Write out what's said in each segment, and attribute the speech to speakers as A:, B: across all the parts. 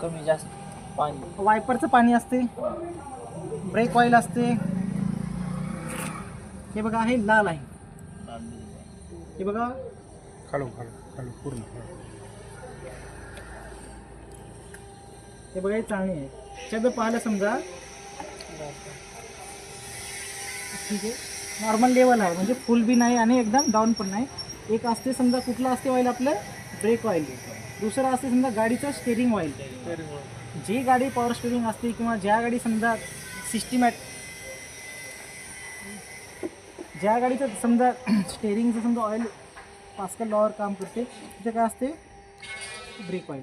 A: कमी जास्त पाणी.
B: वायपरचं पाणी असते, ब्रेक ऑइल असते. हे बघा हे लाल आहे, हे बघा
C: खालून पूर्ण.
B: हे बघा हे चाळणी आहे. त्याचं पाहिलं समजा ठीक आहे, नॉर्मल लेवल आहे म्हणजे फुल बी नाही आणि एकदम डाऊन पण नाही. एक असते समजा कुठलं असते ऑइल आपलं ब्रेक ऑइल, दुसरं असते समजा गाडीचं स्टेरिंग ऑइल. जी गाडी पॉवर स्टेरिंग असते किंवा ज्या गाडी समजा ज्या गाडीचं समजा स्टेरिंगचं समजा ऑइल पास्कल लॉवर काम करते तिथे काय असते ब्रेक ऑइल,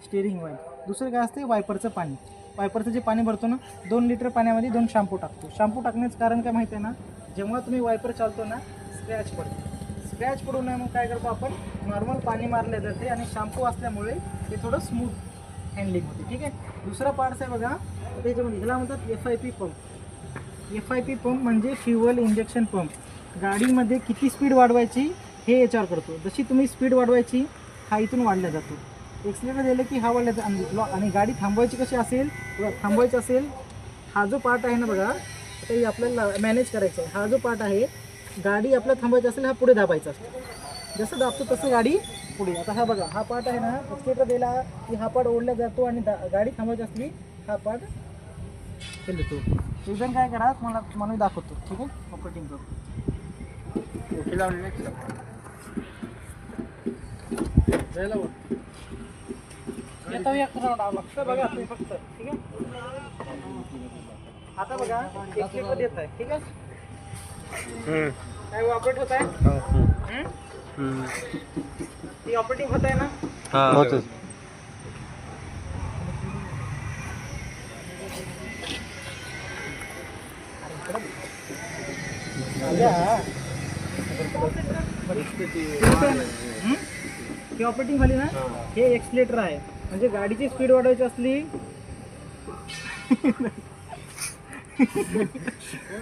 B: स्टेरिंग ऑइल. दुसरं काय असते वायपरचं पाणी. वायपरचं जे पाणी भरतो ना 2 लिटर पाण्यामध्ये 2 शॅम्पू टाकतो. शॅम्पू टाकण्याचं कारण काय माहिती आहे ना, जेव्हा तुम्ही वायपर चालतो ना स्क्रॅच पडतो. स्क्रॅच पडू नये मग काय करतो आपण नॉर्मल पाणी मारले जाते आणि शॅम्पू असल्यामुळे ते थोडं स्मूथ हँडलिंग होते. ठीक आहे. दुसरा पार्ट्स आहे बघा त्याच्यामध्ये, ह्याला म्हणतात FIP पंप. FIP पंप म्हणजे फ्युअल इंजेक्शन पंप. गाडीमध्ये किती स्पीड वाढवायची हे याच्यावर करतो. जशी तुम्ही स्पीड वाढवायची हा इथून वाढला जातो. एक्सिलेटर दिलं की हा वाढला जातो. आणि गाडी थांबवायची कशी असेल, थांबवायची असेल हा जो पार्ट आहे ना बघा, आता हे आपल्याला मॅनेज करायचं आहे. हा जो पार्ट आहे गाडी आपल्याला थांबवायची असेल हा पुढे दाबायचा असतो. जसं दाबतो तसं गाडी पुढे. आता हा बघा हा पार्ट आहे ना, एक्सिलेटर दिला की हा पार्ट ओढला जातो आणि गाडी थांबवायची असली हा पार्ट खेळतो. रिझन काय करा मला दाखवतो. ठीक आहे, ऑपरेटिंग करू. जायला येतो एक राऊंड फक्त बघा तुम्ही फक्त. ठीक आहे, आता बघा एक्सिलेटर देत आहे. ठीक आहे, काय ऑपरेट होत आहे, ती ऑपरेटिंग होत आहे ना. ही ऑपरेटिंग झाली ना, हे एक्सिलेटर आहे. म्हणजे गाडीची स्पीड वाढवायची असली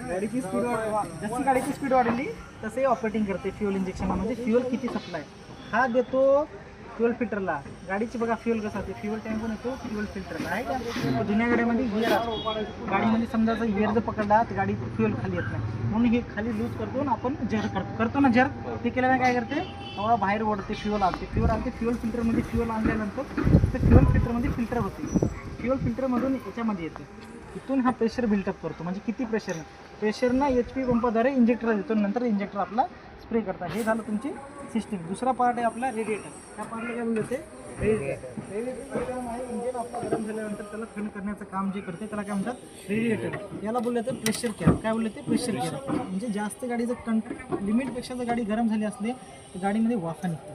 B: गाडीची स्पीड जशी गाडीची स्पीड वाढली तसे ऑपरेटिंग करते फ्युअल इंजेक्शन. म्हणजे फ्युअल किती सप्लाय हा देतो फ्युअल फिल्टरला. गाडीची बघा फ्युअल कसं असते, फ्युअल टँक पण येतो फ्युअल फिल्टरला आहे का. जुन्या गाड्यामध्ये गिअर असतो, गाडीमध्ये समजा जर गिअर जर पकडला तर गाडी फ्युअल खाली येत नाही. म्हणून हे खाली लूज करतो आणि आपण जर करतो ना जर ते केल्याने काय करते हवा बाहेर ओढते, फ्युअल आणते. फ्युअल फिल्टरमध्ये फ्युअल आणल्यानंतर ते फ्युअल फिल्टरमध्ये फिल्टर होते. फ्युअल फिल्टरमधून याच्यामध्ये येते, इथून हा प्रेशर बिल्टअप करतो. म्हणजे किती प्रेशरनं HP पंपाद्वारे इंजेक्टर देतो, नंतर इंजेक्टर आपला स्प्रे करतात. हे झालं तुमची सिस्टीम. दुसरा पार्ट आहे आपला रेडिएटर. त्या पार्टला काय बोलते रेडिएटर काम आहे. इंजिन आपला गरम झाल्यानंतर त्याला थंड करण्याचं काम जे करते त्याला काय म्हणतात रेडिएटर. याला बोलले तर प्रेशर केअर. काय बोलले ते प्रेशर केअर. म्हणजे जास्त गाडी जर लिमिटपेक्षा जर गाडी गरम झाली असली तर गाडीमध्ये वाफा निघते.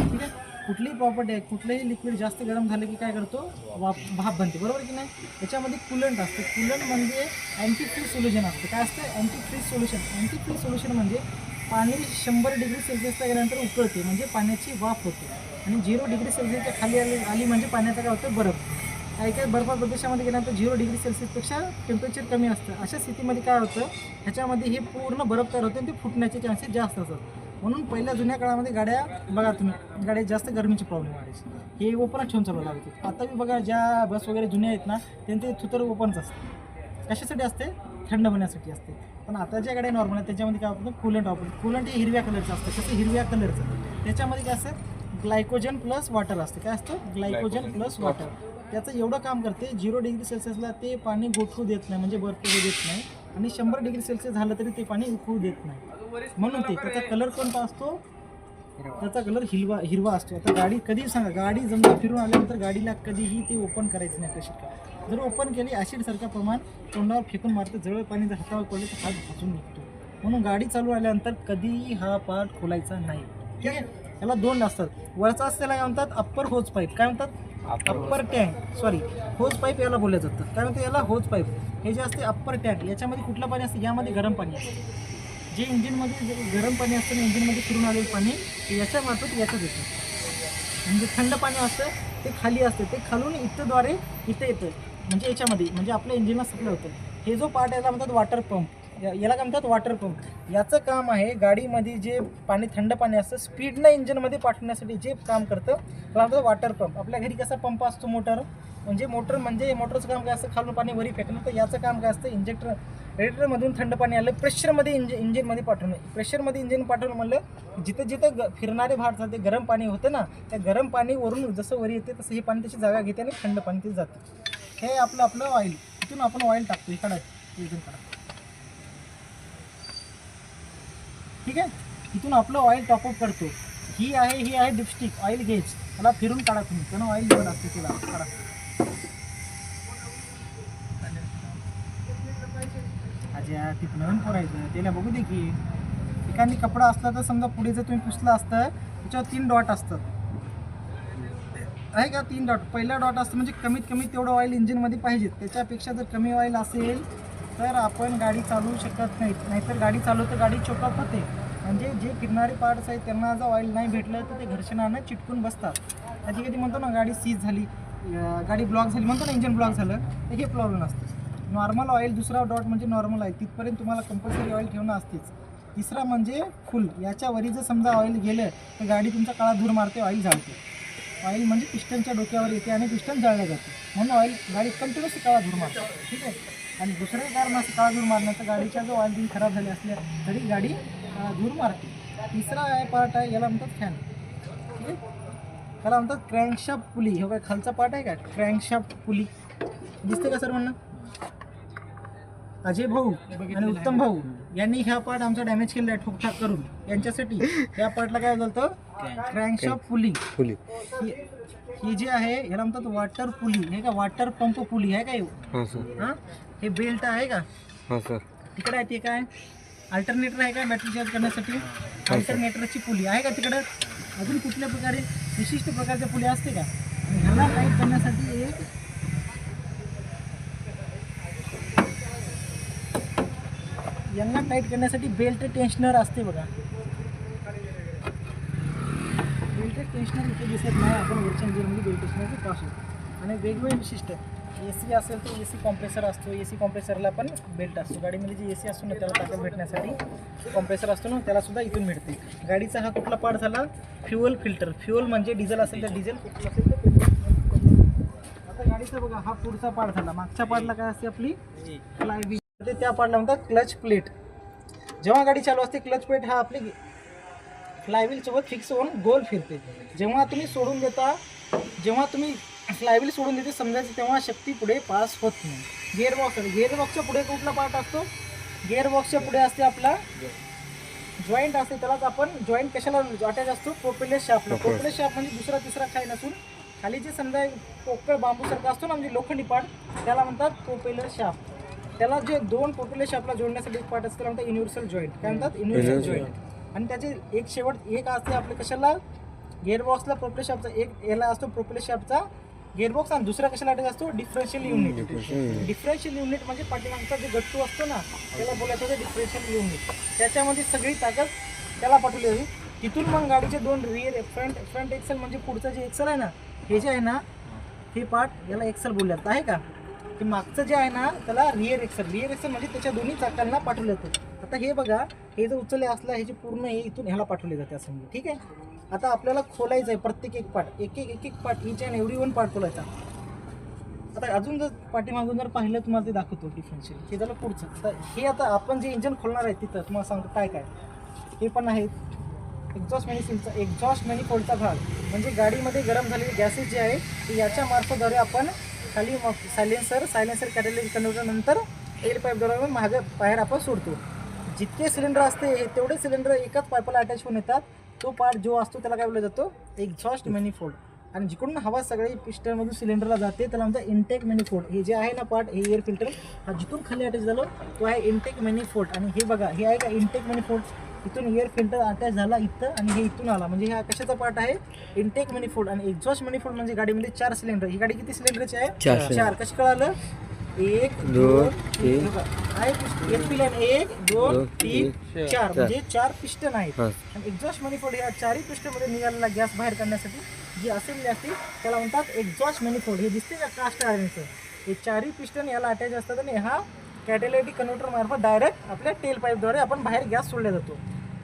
B: ठीक आहे, कुठलीही प्रॉपर्टी आहे, कुठलंही लिक्विड जास्त गरम झालं की काय करतो भाप बनते, बरोबर की नाही. याच्यामध्ये कूलंट असते. कूलंट म्हणजे अँटी फ्रीज सोल्युशन असते. काय असतं antifreeze solution. Antifreeze solution म्हणजे पाणी 100 डिग्री सेल्सिअसला गेल्यानंतर उकळते म्हणजे पाण्याची वाफ होते. आणि 0 डिग्री सेल्सिअसच्या खाली आली म्हणजे पाण्याचं काय होतं बर्फ. काही बर्फाळ प्रदेशामध्ये गेल्यानंतर 0 डिग्री सेल्सिअसपेक्षा टेम्परेचर कमी असतं. अशा स्थितीमध्ये काय होतं ह्याच्यामध्ये हे पूर्ण बर्फ तयार होते आणि ते फुटण्याचे चान्सेस जास्त असतात. म्हणून पहिल्या जुन्या काळामध्ये गाड्या बघा तुम्ही गाड्या जास्त गरमीची प्रॉब्लेम वाढायची, हे ओपनच ठेवून चालू लागते. आता बी बघा ज्या बस वगैरे जुन्या आहेत ना त्यांचे थुतर ओपनच असते. कशासाठी असते थंड होण्यासाठी असते. पण आता ज्या गाड्या नॉर्मल आहेत त्याच्यामध्ये काय वापरतो कूलंट वापरतो. कूलंट हे हिरव्या कलरचं असतं. कसं हिरव्या कलरचं, त्याच्यामध्ये काय असतं ग्लायकोजन प्लस वॉटर असते. काय असतं ग्लायकोजन प्लस वॉटर. त्याचं एवढं काम करते 0 डिग्री सेल्सिअसला ते पाणी गोठवू देत नाही म्हणजे बर्फ होऊ देत नाही. आणि 100 डिग्री सेल्सिअस झालं तरी ते पाणी उकळू देत नाही. म्हणून ते त्याचा कलर कोणता असतो, त्याचा कलर हिरवा असतो. आता गाडी कधी सांगा गाडी जमून फिरून आल्यानंतर गाडीला कधीही ते ओपन करायचं नाही. कशी जर ओपन केली ॲसिडसारखं प्रमाण तोंडावर फेकून मारतं. जवळ पाणी जर हातावर पडले तर हात भाजून निघतो. म्हणून गाडी चालू आल्यानंतर कधीही हा पार्ट खोलायचा नाही. ठीक आहे, याला 2 असतात. वरचा असलेला काय म्हणतात अप्पर होज पाईप. काय म्हणतात अप्पर टँक, सॉरी होज पाईप याला बोललं जातं. काय म्हणतात याला होज पाईप. हे जे असते अप्पर टँक याच्यामध्ये कुठलं पाणी असतं, यामध्ये गरम पाणी असतं. जे इंजिनमध्ये गरम पाणी असतं ना इंजिनमध्ये फिरून आलेलं पाणी याच्या मार्फत याच्यात येतं. म्हणजे थंड पाणी असतं ते खाली असतं, ते खालून इथंद्वारे इथं येतं म्हणजे याच्यामध्ये म्हणजे आपल्या इंजिनला सप्लाय होतं. हे जो पार्ट याला म्हणतात वॉटर पंप. याला काय म्हणतात वॉटर पंप. याचं काम आहे गाडीमध्ये जे पाणी थंड पाणी असतं स्पीडनं इंजिनमध्ये पाठवण्यासाठी जे काम करतं त्याला म्हणतात वॉटर पंप. आपल्या घरी कसा पंप असतो मोटर म्हणजे मोटरचं काम काय असतं खालून पाणी वरी फेकणं. तर याचं काम काय असतं इंजेक्टर रेडिएटरमधून थंड पाणी आलं प्रेशरमध्ये इंजिनमध्ये पाठवणं. प्रेशरमध्ये इंजिन पाठवणं म्हणलं जिथं जिथं फिरणारे भाग ते गरम पाणी होतं ना त्या गरम पाणी वरून जसं वरी येते तसं हे पाणी त्याची जागा घेते आणि थंड पाणी ते जातं. हे आपलं ऑइल. इथून आपण ऑइल टाकतो इकडं इथून काढा. ठीक आहे. इथून आपलं ऑइल टॉपअप करतो. ही आहे डिपस्टिक ऑइल गेज. त्याला फिरून काढा तुम्ही त्यानं ऑइल लेवल असते तिला काढा. अजय तिथून पोरायचं त्याला बघू दे की एखादी कपडा असला तर समजा पुढे जर तुम्ही पुसला असतं त्याच्यावर 3 डॉट असतात आहे का. 3 डॉट. पहिला डॉट असतं म्हणजे कमीत कमी तेवढं ऑइल इंजिनमध्ये पाहिजे. त्याच्यापेक्षा जर कमी ऑइल असेल तर आपण गाडी चालवू शकत नाहीतर गाडी चालवतं गाडी चोकअप होते. म्हणजे जे फिरणारे पार्ट्स आहेत त्यांना जर ऑइल नाही भेटलं तर ते घर्षणानं चिटकून बसतात. कधी कधी म्हणतो ना गाडी सीज झाली गाडी ब्लॉक झाली म्हणतो ना इंजिन ब्लॉक झालं तर हे प्रॉब्लेम असतं. नॉर्मल ऑइल दुसरा डॉट म्हणजे नॉर्मल ऑइल तिथपर्यंत तुम्हाला कंपल्सरी ऑइल ठेवणं असतेच. तिसरा म्हणजे फुल. याच्यावरी जर समजा ऑइल गेलं तर गाडी तुमचा काळा धूर मारते ऑइल जाळते. ऑइल म्हणजे पिस्टनच्या डोक्यावर येते आणि पिस्टन जाळलं जाते म्हणून ऑइल गाडी कंटिन्युअसली काळा धूर मारते. ठीक आहे. आणि दुसरं कारण असं काळा धूर मारण्याचं गाडीच्या जो ऑइल बिल खराब झाले असल्या तरी गाडी काळा धूर मारते. तिसरा पार्ट आहे याला म्हणतात फॅन. ठीक आहे. त्याला म्हणतात क्रँकशाफ्ट पुली. हे काय खालचा पार्ट आहे का क्रँकशाफ्ट पुली दिसते का सर म्हणणं. अजय भाऊ आणि उत्तम भाऊ यांनी ह्या पार्ट आमचा डॅमेज केलेला आहे ठोकठाक करून. यांच्यासाठी ह्या पार्टला काय बोलतं क्रँकशाफ्ट पुली. ही जी आहे ह्याला म्हणतात वॉटर पुली. हे का वॉटर पंप पुली आहे का. हां हे बेल्ट आहे का. हां सर. तिकडे आहे ते काय अल्टरनेटर आहे का बॅटरी चार्ज करण्यासाठी. अल्टरनेटरची पुली आहे का तिकडं. अजून कुठल्या प्रकारे विशिष्ट प्रकारच्या पुल्या असते का. ह्याला टाईट करण्यासाठी यांना टाईट करण्यासाठी बेल्ट टेन्शनर असते बघा. बेल्ट टेन्शनर इथे दिसत नाही. आपण वरच्या इंजिनमध्ये बेल्ट टेन्शनरचे पास होतो. आणि वेगवेगळे विशिष्ट AC असेल तर AC कॉम्प्रेसर असतो. AC कॉम्प्रेसरला पण बेल्ट असतो. गाडीमध्ये जे AC असतो ना त्याला ताकद भेटण्यासाठी कॉम्प्रेसर असतो ना त्याला सुद्धा इथून भेटते. गाडीचा हा कुठला पार्ट झाला फ्युअल फिल्टर. फ्युअल म्हणजे डिझेल असेल तर डिझेल कुठलं असेल तर ते. आता गाडीचा बघा हा पुढचा पार्ट झाला. मागच्या पार्टला काय असते आपली फ्लायव्हील. त्या पार्टला म्हणतात क्लच प्लेट. जेव्हा गाडी चालू असते क्लच प्लेट हा आपली फ्लायव्हील सोबत फिक्स होऊन गोल फिरते. जेव्हा तुम्ही फ्लायव्हील सोडून देते समजायचं तेव्हा शक्ती पुढे पास होत नाही. गिअरबॉक्सच्या पुढे कुठला पार्ट असतो. गिअरबॉक्सच्या पुढे असते आपला जॉईंट असते. त्यालाच आपण जॉईंट कशाला अटॅच असतो प्रोपेलर शाफ्टला. प्रोपेलर शाफ्ट म्हणजे दुसरा तिसरा काही नसून खाली जे समजा पोकळ बांबूसारखा असतो ना म्हणजे लोखंडी पार्ट त्याला म्हणतात प्रोपेलर शाफ्ट. त्याला जे 2 प्रोपेलर शाफ्टला जोडण्यासाठी एक पार्ट असतो त्याला म्हणतात युनिव्हर्सल जॉईंट. काय म्हणतात युनिव्हर्सल जॉईंट. आणि त्याचे एक असते आपल्या कशाला गिअरबॉक्सला प्रोपेलर शाफ्टचा एक याला असतो प्रोपेलर शाफ्टचा गिअरबॉक्स आणि दुसरा कशाला अटॅच असतो डिफरन्शियल युनिट. डिफरन्शियल युनिट म्हणजे पाठीमागचा जो गट्टू असतो ना त्याला बोलायचं होतं डिफरन्शियल युनिट. त्याच्यामध्ये सगळी ताकद त्याला पाठवली जाते. तिथून मग गाडीचे 2 रिअर फ्रंट एक्सेल म्हणजे पुढचं जे एक्सेल आहे ना हे जे आहे ना हे पार्ट याला एक्सेल बोलतात आहे का. ते मागचं जे आहे ना त्याला रिअर एक्सेल म्हणजे त्याच्या दोन्ही चाकांना पाठवलं जातं. आता हे बघा हे जर उचलले असलं हे जे पूर्ण हे इथून ह्याला पाठवले जाते असं म्हणजे. ठीक आहे. आता आपल्याला खोलायचं आहे प्रत्येक एक पार्ट एक पार्ट हीच आहे एवढी 1 पार्ट खोलायचा. आता अजून जर पाठीमागून जर पाहिलं तुम्हाला ते दाखवतो डिफरन्शियल. हे झालं पुढचं. तर हे आता आपण जे इंजन खोलणार आहे तिथं तुम्हाला सांगतो काय काय हे पण आहे एक्झॉस्ट मॅनिफोल्डचा भाग म्हणजे गाडीमध्ये गरम झालेले गॅसेस जे आहे ते याच्या मार्फतद्वारे आपण खाली सायलेन्सर कॅटॅलिटिक कन्व्हर्टर नंतर एअर पाईपद्वारे मागे बाहेर आपण सोडतो. जितके सिलेंडर असते तेवढे सिलेंडर एकाच पाईपला अटॅच होऊन येतात. तो पार्ट जो असतो त्याला काय बोलला जातो एक्झॉस्ट मॅनिफोल्ड. आणि जिकडून हवा सगळी पिस्टनमधून सिलेंडरला जाते त्याला म्हणतात इनटेक मॅनिफोल्ड. हे जे आहे ना पार्ट हे एअर फिल्टर हा जिथून खाली अटॅच झालो तो आहे इनटेक मॅनिफोल्ड. आणि हे बघा हे आहे का इनटेक मॅनिफोल्ड. इथून एअर फिल्टर अटॅच झाला इथं आणि हे इथून आला म्हणजे हा कशाचा पार्ट आहे इनटेक मॅनिफोल्ड. आणि एक्झॉस्ट मॅनिफोल्ड म्हणजे गाडीमध्ये 4 सिलेंडर. ही गाडी किती सिलेंडरची आहे 4. कशी कळालं 1 2 3 आहे एफपी लाईन 1 2 3 4 म्हणजे 4 पिस्टन आहेत. आणि एक्झॉस्ट मॅनिफोल्ड या 4ही पिस्टनमध्ये निघालेला गॅस बाहेर काढण्यासाठी जी असेंबली असते त्याला म्हणतात एक्झॉस्ट मॅनिफोल्ड. हे दिसते का कास्ट आयरनचं. हे 4ही पिस्टन याला अटॅच असतात आणि हा कॅटॅलिटिक कन्व्हर्टर मार्फत डायरेक्ट आपल्या टेल पाईपद्वारे आपण बाहेर गॅस सोडला जातो.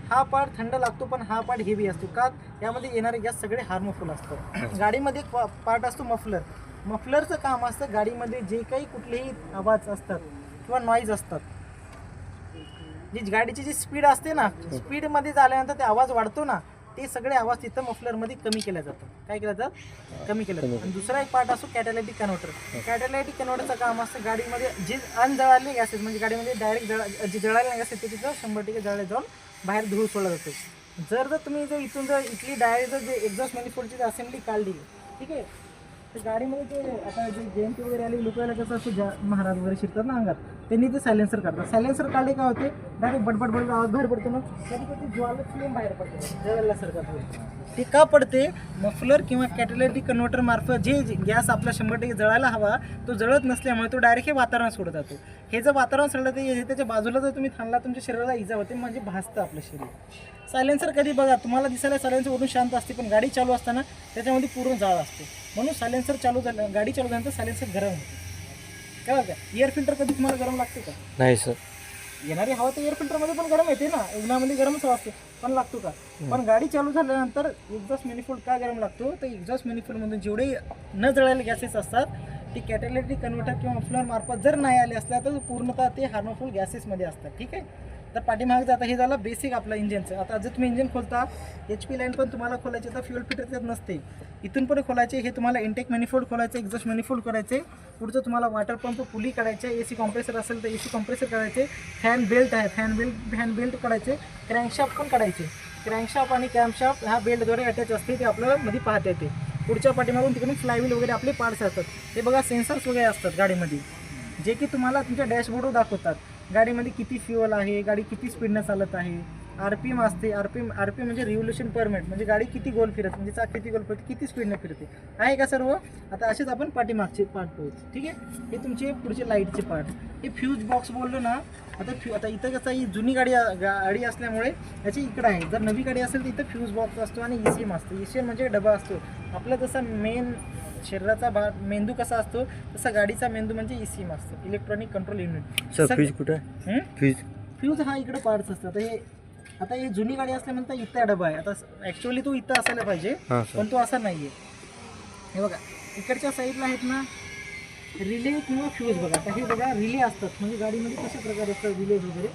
B: हा पार्ट थंड लागतो पण हा पार्ट हेवी असतो का यामध्ये येणारे गॅस सगळे हार्मफुल असतात. गाडीमध्ये एक पार्ट असतो मफलर. मफलरचं काम असतं गाडीमध्ये जे काही कुठलेही आवाज असतात किंवा नॉईज असतात, जी गाडीची जी स्पीड असते ना, स्पीडमध्ये झाल्यानंतर ते आवाज वाढतो ना, ते सगळे आवाज तिथं मफलरमध्ये कमी केल्या जातात. काय केलं जातं? कमी केलं जातं. आणि दुसरा एक पार्ट असतो कॅटॅलिटिक कन्व्हर्टर. कॅटॅलिटिक कन्व्हर्टरचं काम असतं गाडीमध्ये जे अनजळाले गॅसेस म्हणजे गाडीमध्ये डायरेक्ट जे जळालेले गॅस आहेत ते तिथं 100% जळले जाऊन बाहेर धूळ सोडला जातो. जर तुम्ही इथून इथली डायरेक्ट जे एक्झॉस्ट मॅनिफोल्डची असेंब्ली काढली, ठीक आहे, तर गाडीमध्ये ते आता जे जयंती वगैरे आली लोकांना कसं असतं महाराज वगैरे शिरतात ना अंगात, त्यांनी ते सायलेन्सर काढतात. सायलेन्सर काढले काय होते, डायरेक्ट बडबड आवाज बाहेर पडतो ना, कधी कधी ज्वाला फ्लेम बाहेर पडते जळल्यासारखं होईल. ते का पडते? मफलर किंवा कॅटॅलिटिक कन्व्हर्टर मार्फत जे गॅस आपला 100% जळायला हवा तो जळत नसल्यामुळे तो डायरेक्ट हे वातावरण सोडत जातो. हे जर वातावरण सोडलं तर त्याच्या बाजूला जर तुम्ही थांबला तुमच्या शरीराला इजा होते, म्हणजे भासतं आपलं शरीर. सायलेन्सर कधी बघा तुम्हाला दिसायला सायलेन्सर वरून शांत असते पण गाडी चालू असताना त्याच्यामध्ये पूर्ण जाळ असतो. म्हणून सायलेन्सर चालू झालं, गाडी चालू झाल्यानंतर सायलेन्सर गरम होते. काय बघा, एअर फिल्टर कधी तुम्हाला गरम लागते का?
C: नाही सर.
B: येणारी हवा तर एअर फिल्टरमध्ये पण गरम येते ना, उन्हामध्ये गरमच हवा असते, पण लागतो का? पण गाडी चालू झाल्यानंतर एक्झॉस्ट मॅनिफोल्ड का गरम लागतो? तर एक्झॉस्ट मॅनिफोल्डमधून जेवढे न जळालेले गॅसेस असतात ते कॅटॅलिटिक कन्व्हर्टर किंवा मफलर मार्फत जर नाही आले असल्या तर पूर्णतः ते हार्मफुल गॅसेसमध्ये असतात. ठीक आहे. तर पाठीमागे आता हे झालं बेसिक आपलं इंजिनचं. आता जर तुम्ही इंजिन खोलता, HP लाईन पण तुम्हाला खोलायची तर फ्युएल फिल्टर त्यात नसते, इथून पण खोलायचे. हे तुम्हाला इंटेक मॅनिफोल्ड खोलायचे, एक्झॉस्ट मॅनिफोल्ड करायचे, पुढचं तुम्हाला वॉटर पंप पुली काढायचे, AC कॉम्प्रेसर असेल तर AC कॉम्प्रेसर काढायचे, फॅन बेल्ट आहे फॅन बेल्ट काढायचे, क्रँकशाफ्ट पण काढायचे. क्रँकशाफ्ट आणि कॅम्पशाफ्ट ह्या बेल्टद्वारे अटॅच असते, ते आपल्याला मध्ये पाहता येते. पुढच्या पाठीमागून तिकडून फ्लायव्हील वगैरे आपले पार्ट्स असतात. हे बघा सेन्सर्स वगैरे असतात गाडीमध्ये, जे की तुम्हाला तुमच्या डॅशबोर्डवर दाखवतात गाडीमध्ये किती फ्युअल आहे, गाडी किती स्पीडनं चालत आहे. RPM असते. RPM म्हणजे रिव्होल्यूशन पर मिनिट, म्हणजे गाडी किती गोल फिरते, म्हणजे चाक किती गोल फिरते, किती स्पीडनं फिरते आहे का सर्व. आता असेच आपण पाठीमागचे पार्ट पाहू. ठीक आहे. हे तुमचे पुढचे लाईटचे पार्ट. हे फ्यूज बॉक्स बोललो ना. आता इथं कसं ही जुनी गाडी असल्यामुळे याची इकडं आहे. जर नवी गाडी असेल तर इथं फ्यूज बॉक्स असतो आणि ECM असतो. ECM म्हणजे डबा असतो आपला. जसा मेन शरीराचा भाग मेंदू कसा असतो तसा गाडीचा मेंदू म्हणजे ECM असतो, इलेक्ट्रॉनिक कंट्रोल युनिट.
C: फ्यूज कुठे आहे?
B: फ्यूज हा इकडे पार्ट्स असतात. आता हे जुनी गाडी असल्यानंतर इथं डबा आहे. आता ॲक्च्युअली तो इथं असायला पाहिजे पण तो असा नाही आहे. हे बघा इकडच्या साईडला आहेत ना रिले किंवा फ्यूज. बघा आता हे बघा रिले असतात, म्हणजे गाडीमध्ये कशा प्रकारे असतात रिलेज वगैरे.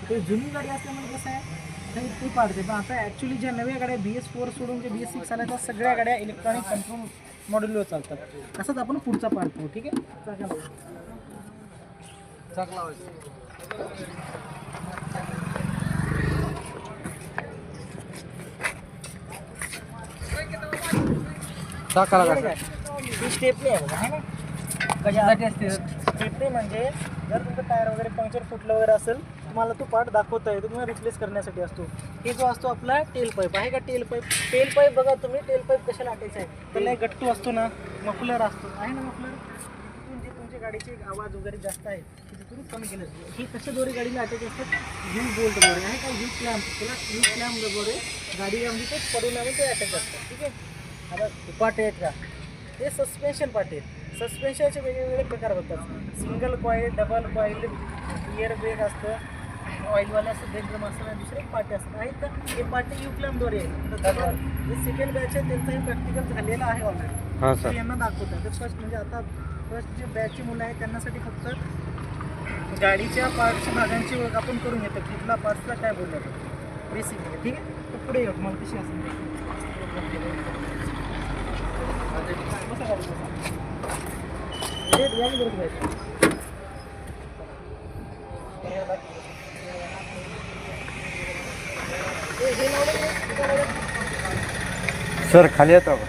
B: ते जुनी गाडी असल्यामुळे कसं आहे तर ते पाडते. पण आता ॲक्च्युली ज्या नव्या गाड्या BS4 सोडून जे BS6 आल्या त्या सगळ्या गाड्या इलेक्ट्रॉनिक कंट्रोल मॉड्यूलवर चालतात. तसंच आपण पुढचा पार्ट पाहू. ठीक आहे. ही स्टेपनी आहे बघा, आहे ना. कशासाठी असते स्टेपनी? म्हणजे जर तुमचं टायर वगैरे पंक्चर फुटलं वगैरे असेल तुम्हाला तो पार्ट दाखवता येतो किंवा रिप्लेस करण्यासाठी असतो. हे जो असतो आपला टेल पाईप आहे का, टेल पाईप बघा तुम्ही. टेल पाईप कशाला अटॅच आहे? त्याला एक गट्टू असतो ना, मफलर असतो, आहे ना मफलर. तिथून जे तुमच्या गाडीचे आवाज वगैरे जास्त आहे ते तिथून कमी केलं जातं. ही कशाद्वारे गाडीला अटॅच असतात? बोल्टद्वारे, आहे का. क्लॅम्पद्वारे गाडीमध्ये ते पडून आम्ही ते अटॅच असतात. ठीक आहे. आता पार्ट आहेत का, हे सस्पेन्शन पार्ट आहेत. सस्पेन्शनचे वेगवेगळे प्रकार होतात. Single coil, double coil, air brake असतं, ऑइलवाले असतं, ब्रेक ड्रम असतं, आणि दुसरे पार्टी असतात. आहेत का हे पार्टी क्लॅम्पद्वारे आहे. तर जे सेकंड बॅच आहे त्यांचं हे प्रॅक्टिकल झालेलं आहे ऑलरेडी, तर यांना दाखवतात. तर फर्स्ट म्हणजे आता फर्स्ट जे बॅचची मुलं आहेत त्यांच्यासाठी फक्त गाडीच्या पार्टच्या भागांची ओळख आपण करून घेतो. कुठला पार्ट्सला काय बोललं जातं बेसिकली. ठीक आहे. तर पुढे येऊ मला कशी असेल
C: सर खाली येतो का?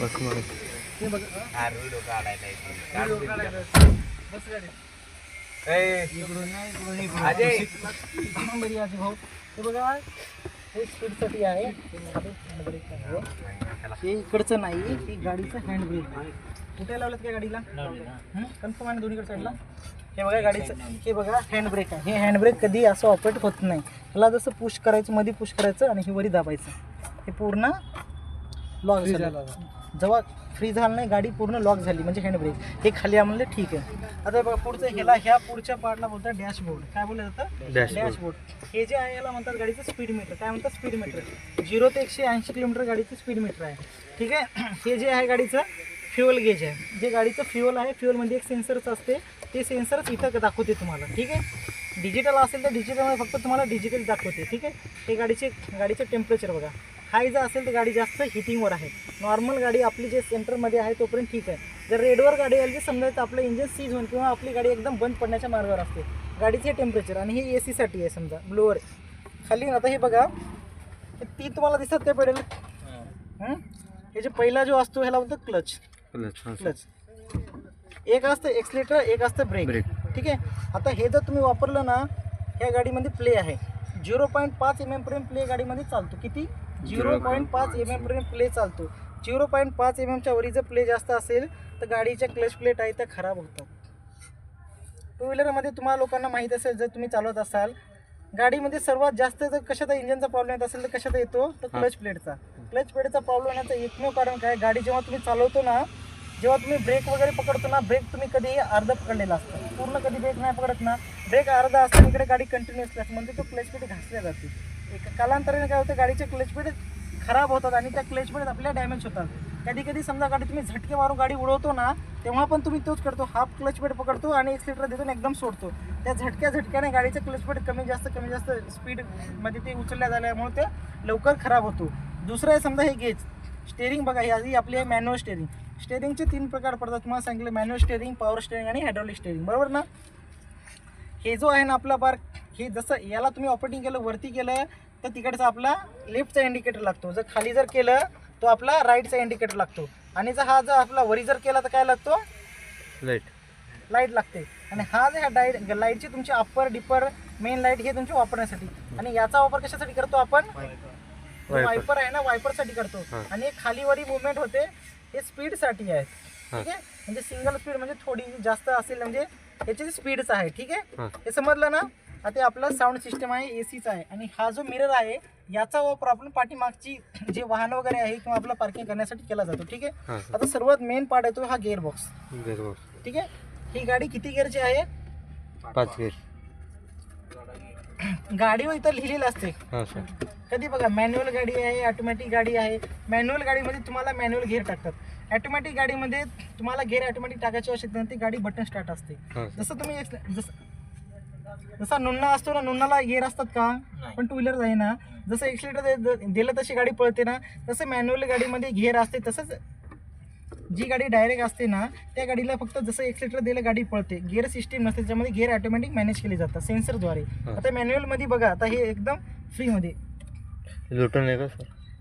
C: बस मग
B: हे बघा भाऊ, हे बघा हे स्पीडसाठी आहे. हे इकडचं नाही, हे गाडीचं हँड ब्रेक आहे. कुठे लावलं त्या गाडीला कन्फर्म आहे दोन्हीकडे साईडला. हे बघा गाडीचं, हे बघा हँड ब्रेक आहे. हे हँड ब्रेक कधी असं ऑपरेट होत नाही. ह्याला जसं पुश करायचं, मध्ये पुश करायचं आणि हे वरी दाबायचं, हे पूर्ण लॉक झालं. जेव्हा फ्री झालं नाही गाडी पूर्ण लॉक झाली म्हणजे हँड ब्रेक हे खाली आम्हाला ठीक आहे. आता हे बघा पुढचं ह्या पुढच्या पार्टला बोलतात डॅशबोर्ड. काय बोललं जातं? डॅशबोर्ड. हे जे आहे याला म्हणतात गाडीचं स्पीड मीटर. काय म्हणतात? Speed metre. 0 ते 180 किलोमीटर गाडीचं स्पीड मीटर आहे. ठीक आहे. हे जे आहे गाडीचं फ्युअल गेज आहे. जे गाडीचं फ्युअल आहे फ्युअलमध्ये एक सेन्सरच असते, ते सेन्सरच इथं दाखवते तुम्हाला. ठीक आहे. डिजिटल असेल तर डिजिटलमध्ये फक्त तुम्हाला डिजिटल दाखवते. ठीक आहे. हे गाडीचे टेम्परेचर बघा. हाय जर असेल तर गाडी जास्त हिटिंगवर आहे. नॉर्मल गाडी आपली जे सेंटरमध्ये आहे तोपर्यंत ठीक आहे. जर रेडवर गाडी आली तर समजा तर आपलं इंजिन सीज होईल किंवा आपली गाडी एकदम बंद पडण्याच्या मार्गावर असते. गाडीचे टेम्परेचर आणि हे AC साठी आहे समजा ब्लोअर खाली. आता हे बघा ती तुम्हाला दिसत काय पडेल? हे जे पहिला जो असतो ह्याला बोलतात क्लच. एक असतं एक्सलेटर, एक असतं ब्रेक. ठीक आहे. आता हे जर तुम्ही वापरलं ना, ह्या गाडीमध्ये प्ले आहे 0.5 mm पर्यंत प्ले गाडीमध्ये चालतो. किती? 0.5 mm पर्यंत प्ले चालतो. 0.5 mm च्या वरी जर प्ले जास्त असेल तर गाडीच्या क्लच प्लेट आहे त्या खराब होतात. टू व्हीलरमध्ये तुम्हाला लोकांना माहीत असेल, जर तुम्ही चालवत असाल गाडीमध्ये सर्वात जास्त जर कशाचा इंजिनचा प्रॉब्लेम येत असेल तर कशाचा येतो? तर क्लच प्लेटचा. क्लच प्लेटचा प्रॉब्लेम येण्याचं एकमेव कारण काय? गाडी जेव्हा तुम्ही चालवतो ना, जेव्हा तुम्ही ब्रेक वगैरे पकडतो ना, ब्रेक तुम्ही कधीही अर्धा पकडलेला असतं, पूर्ण कधी ब्रेक नाही पकडत ना, ब्रेक अर्धा असताना इकडे गाडी कंटिन्युअसली असते म्हणजे तो क्लच प्लेट घासल्या जाते. एक कालांतराने काय होतं, गाडीचे क्लच प्लेट खराब होतात आणि त्या क्लच प्लेट आपल्या डॅमेज होतात. कधी कधी समजा गाडी तुम्ही झटके मारून गाडी उडवतो ना, तेव्हा पण तुम्ही तोच करतो, हाफ क्लच प्लेट पकडतो आणि एक्सिलेटर देतो आणि एकदम सोडतो. त्या झटक्याने गाडीचे क्लच प्लेट कमी जास्त स्पीडमध्ये ते उचलल्या झाल्यामुळे ते लवकर खराब होतो. दुसरं आहे समजा हे गेज. स्टेअरिंग बघा, ही आधी आपली आहे मॅन्युअल स्टेअरिंग. स्टेअरिंगचे 3 प्रकार पडतात. तुम्हाला सांगितलं मॅन्युअल स्टेअरिंग, पॉवर स्टेअरिंग आणि हायड्रॉलिक स्टेअरिंग. बरोबर ना? हे जो आहे ना आपला बार, हे जसं याला तुम्ही ऑपरेटिंग केलं, वरती केलं तर तिकडचा आपला लेफ्टचा इंडिकेटर लागतो. जर खाली जर केलं तो आपला राईटचा इंडिकेटर लागतो. आणि जर हा जर आपला वरी जर केला तर काय लागतो? लाईट लागते. आणि हा जे ह्या लाईटची तुमची अप्पर डिपर मेन लाईट हे तुमच्या वापरण्यासाठी. आणि याचा वापर कशासाठी करतो आपण? वायपर आहे ना, वायपरसाठी करतो. आणि खाली वरी मुवमेंट होते हे स्पीडसाठी आहे. ठीक आहे. म्हणजे सिंगल स्पीड म्हणजे थोडी जास्त असेल म्हणजे याची स्पीडच आहे. ठीक आहे. हे समजलं ना? आता आपलं साऊंड सिस्टम आहे, ACचा आहे. आणि हा जो मिरर आहे याचा वापर आपण पाठीमागची जे वाहन वगैरे आहे किंवा आपलं पार्किंग करण्यासाठी केला जातो. ठीक आहे. आता सर्वात मेन पार्ट आहे तो हा गिअर बॉक्स. ठीक आहे. ही गाडी किती गिअरची आहे?
C: 5 गिअर.
B: गाडीवर इथं लिहिलेलं असते. कधी बघा मॅन्युअल गाडी आहे, ऑटोमॅटिक गाडी आहे. मॅन्युअल गाडीमध्ये तुम्हाला मॅन्युअल गिअर टाकतात. ऑटोमॅटिक गाडीमध्ये तुम्हाला गिअर ऑटोमॅटिक टाकायची आवश्यकता नाही, ती गाडी बटन स्टार्ट असते. जसं तुम्ही जसा नुन्ना असतो ना, नुन्नाला गिअर असतात का? पण टू व्हीलर आहे ना, जसं एक्सिलेटर दिलं तशी गाडी पळते ना, तसं मॅन्युअल गाडीमध्ये गिअर असते. तसंच जी गाडी डायरेक्ट असते ना त्या गाडीला फक्त जसं एक्सिलेटर दिलं गाडी पळते. गिअर सिस्टीम नसते, त्याच्यामध्ये गिअर ऑटोमॅटिक मॅनेज केली जातात सेन्सरद्वारे. आता मॅन्युअलमध्ये बघा, आता हे एकदम फ्रीमध्ये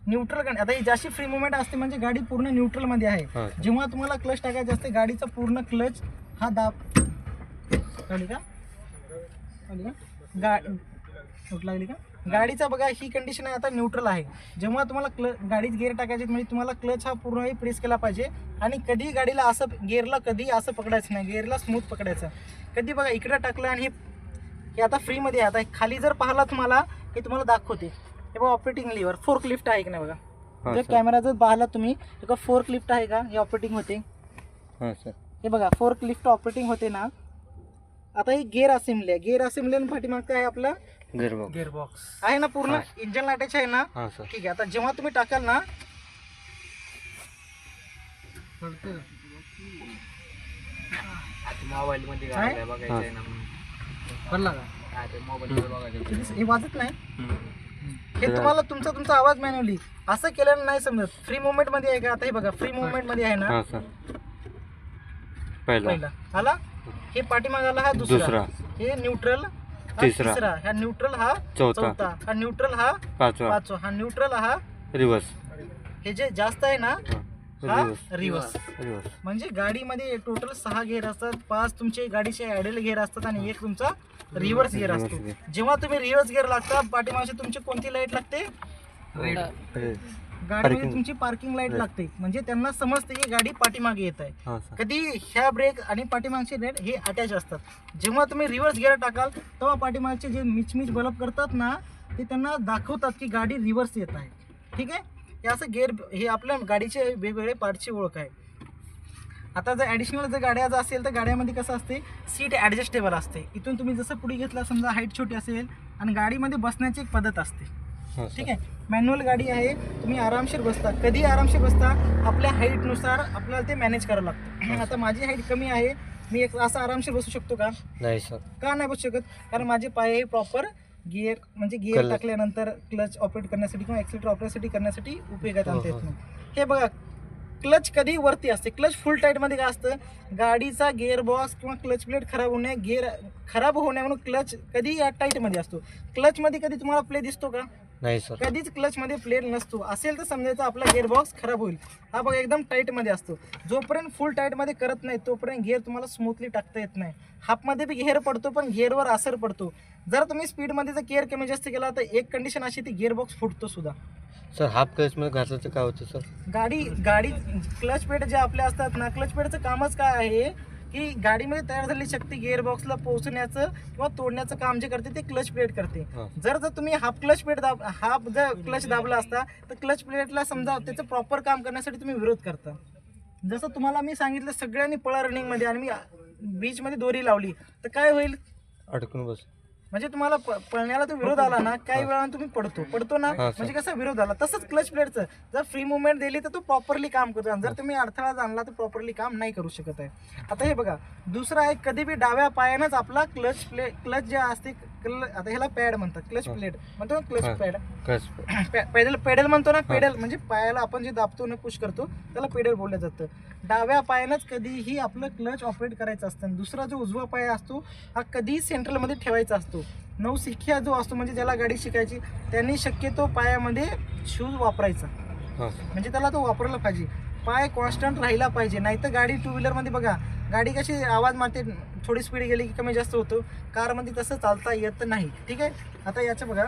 B: न्यूट्रल गाडी. आता ही जास्त फ्री मुवमेंट असते म्हणजे गाडी पूर्ण न्यूट्रलमध्ये आहे. जेव्हा तुम्हाला क्लच टाकायचं असते गाडीचा पूर्ण क्लच हा दाब लागली का गाडीचा बघा, ही कंडिशन आहे आता न्यूट्रल आहे. जेव्हा तुम्हाला गाडीत गिअर टाकायचे म्हणजे तुम्हाला क्लच हा पूर्णही प्रेस केला पाहिजे. आणि कधी गाडीला असं गिअरला कधी असं पकडायचं नाही, गिअरला स्मूथ पकडायचं. कधी बघा इकडे टाकलं आणि हे आता फ्रीमध्ये आहे. आता खाली जर पाहिला तुम्हाला हे तुम्हाला दाखवते, हे बघा ऑपरेटिंग लिव्हर, फोर्क लिफ्ट आहे की नाही बघा. जर कॅमेरा जर पाहिला तुम्ही तर फोर्क लिफ्ट आहे का, हे ऑपरेटिंग होते. हे बघा फोर्क लिफ्ट ऑपरेटिंग होते ना. आता ही गिअर असेंब्ली आहे. गिअर असेंब्ली पाठीमागचं आहे आपला गिअर बॉक्स आहे ना, पूर्ण इंजन लाईटाचे आहे ना. ठीक आहे. आता जेव्हा तुम्ही टाकाल ना
A: मोबाईल मध्ये बघायचं ना,
B: हे वाजत नाही. हे तुम्हाला तुमचा आवाज मॅन्युअली असं केल्यानं नाही समजत. फ्री मुवमेंट मध्ये आहे का? आता हे बघा फ्री मुवमेंट मध्ये आहे ना. पहिला आला, हे पाठीमागाला हा दुसरा, हे न्यूट्रल तिसरा, हा न्यूट्रल हा चौथा, हा न्यूट्रल हा पाचवा, हा न्यूट्रल हा
C: रिवर्स.
B: हे जे जास्त आहे ना हा रिवर्स. म्हणजे गाडीमध्ये टोटल 6 गिअर असतात. 5 तुमचे गाडीचे आयडल गिअर असतात आणि एक तुमचा रिव्हर्स गिअर असतो. जेव्हा तुम्ही रिव्हर्स गिअर लागता पाठीमागची तुमची कोणती लाईट लागते? गाडीमध्ये तुमची पार्किंग लाईट लागते. म्हणजे त्यांना समजते की गाडी पाठीमागे येत आहे. कधी ह्या ब्रेक आणि पाठीमागचे लाईट हे अटॅच असतात. जेव्हा तुम्ही रिव्हर्स गिअर टाकाल तेव्हा पाठीमागचे जे मिचमिच बल्ब करतात ना ते त्यांना दाखवतात की गाडी रिव्हर्स येत आहे. ठीक आहे. हे असं गिअर, हे आपल्या गाडीचे वेगवेगळे पार्टची ओळख आहे. आता जर ॲडिशनल जर गाड्या जर असेल तर गाड्यामध्ये कसं असते, सीट ॲडजस्टेबल असते. इथून तुम्ही जसं पुढे घेतला, समजा हाईट छोटी असेल आणि गाडीमध्ये बसण्याची एक पद्धत असते.
C: हां सर.
B: ठीक आहे, मॅन्युअल गाडी आहे, तुम्ही आरामशीर बसता. कधी आरामशीर बसता, आपल्या हाईटनुसार आपल्याला ते मॅनेज करावं लागतं. आता माझी हाईट कमी आहे, मी एक असं आरामशीर बसू शकतो का?
C: नाही सर.
B: का नाही बसू शकत? कारण माझे पाय हे प्रॉपर गिअर, म्हणजे गिअर
C: Clutch.
B: टाकल्यानंतर क्लच ऑपरेट करण्यासाठी किंवा एक्सिलेटर ऑपरेटसाठी करण्यासाठी उपयोगात आणता
C: हो,
B: येत
C: हो.
B: नाही. हे बघा, क्लच कधी वरती असते. क्लच फुल टाईटमध्ये काय असतं, गाडीचा गिअर बॉक्स किंवा क्लच प्लेट खराब होणे, गिअर खराब होणे म्हणून क्लच कधी या टाईटमध्ये असतो. क्लचमध्ये कधी तुम्हाला प्ले दिसतो का?
C: नाही सर.
B: कधीच क्लचमध्ये प्लेट नसतो. असेल तर समजायचं आपला गिअर बॉक्स खराब होईल. हा बघा एकदम टाईटमध्ये असतो. जोपर्यंत फुल टाईटमध्ये करत नाही तोपर्यंत गिअर तुम्हाला स्मूथली टाकता येत नाही. हाफमध्ये बी गिअर पडतो पण गिअरवर असर पडतो. जर तुम्ही स्पीडमध्ये जर गिअर कमी जास्त केला तर एक कंडिशन अशी, ती गिअर बॉक्स फुटतो सुद्धा.
C: सर हाफ क्लचमध्ये घातलं तर काय होतं सर?
B: गाडी क्लच पेड जे आपले असतात ना, क्लच पेडचं कामच काय आहे की गाडीमध्ये तयार झालेली शक्ती गिअर बॉक्सला पोहोचण्याचं किंवा तोडण्याचं काम जे करते ते क्लच प्लेट करते.
C: हां.
B: जर तुम्ही हाफ जर क्लच दाबला असता तर क्लच प्लेटला समजा त्याचं प्रॉपर काम करण्यासाठी तुम्ही विरोध करता. जसं तुम्हाला मी सांगितलं, सगळ्यांनी पळा रनिंगमध्ये आणि मी बीचमध्ये दोरी लावली तर काय होईल,
C: अडकून बस.
B: म्हणजे तुम्हाला पळण्याला तो विरोध आला ना, काही वेळाने तुम्ही पडतो ना,
C: हा, सर.
B: म्हणजे कसा विरोध आला. तसंच क्लच प्लेटचं जर फ्री मुवमेंट दिली तर तो प्रॉपरली काम करतो आणि जर तुम्ही अडथळा आणला तर प्रॉपरली काम नाही करू शकत आहे. आता हे बघा, दुसरा आहे, कधी बी डाव्या पायानंच आपला क्लच जे असते, आता ह्याला पॅड म्हणतात, क्लच प्लेट म्हणतो ना, क्लच
C: हा.
B: Pad,
C: clutch.
B: पेडल म्हणतो ना, पेडल म्हणजे पायाला आपण जे दाबतो ना, पुश करतो त्याला पेडल बोललं जातं. डाव्या पायानंच कधीही आपलं क्लच ऑपरेट करायचं असतं. दुसरा जो उजवा पाया असतो हा कधीही सेंट्रलमध्ये ठेवायचा असतो. नवशिक्या जो असतो, म्हणजे ज्याला गाडी शिकायची, त्यांनी शक्यतो पायामध्ये शूज वापरायचा,
C: हां.
B: म्हणजे त्याला तो वापरला पाहिजे. पाय कॉन्स्टंट राहिला पाहिजे. नाहीतर गाडी टू व्हीलरमध्ये बघा, गाडी कशी आवाज मारते, थोडी स्पीड गेली की कमी जास्त होतो. कारमध्ये तसं चालता येत नाही. ठीक आहे, आता याचं बघा,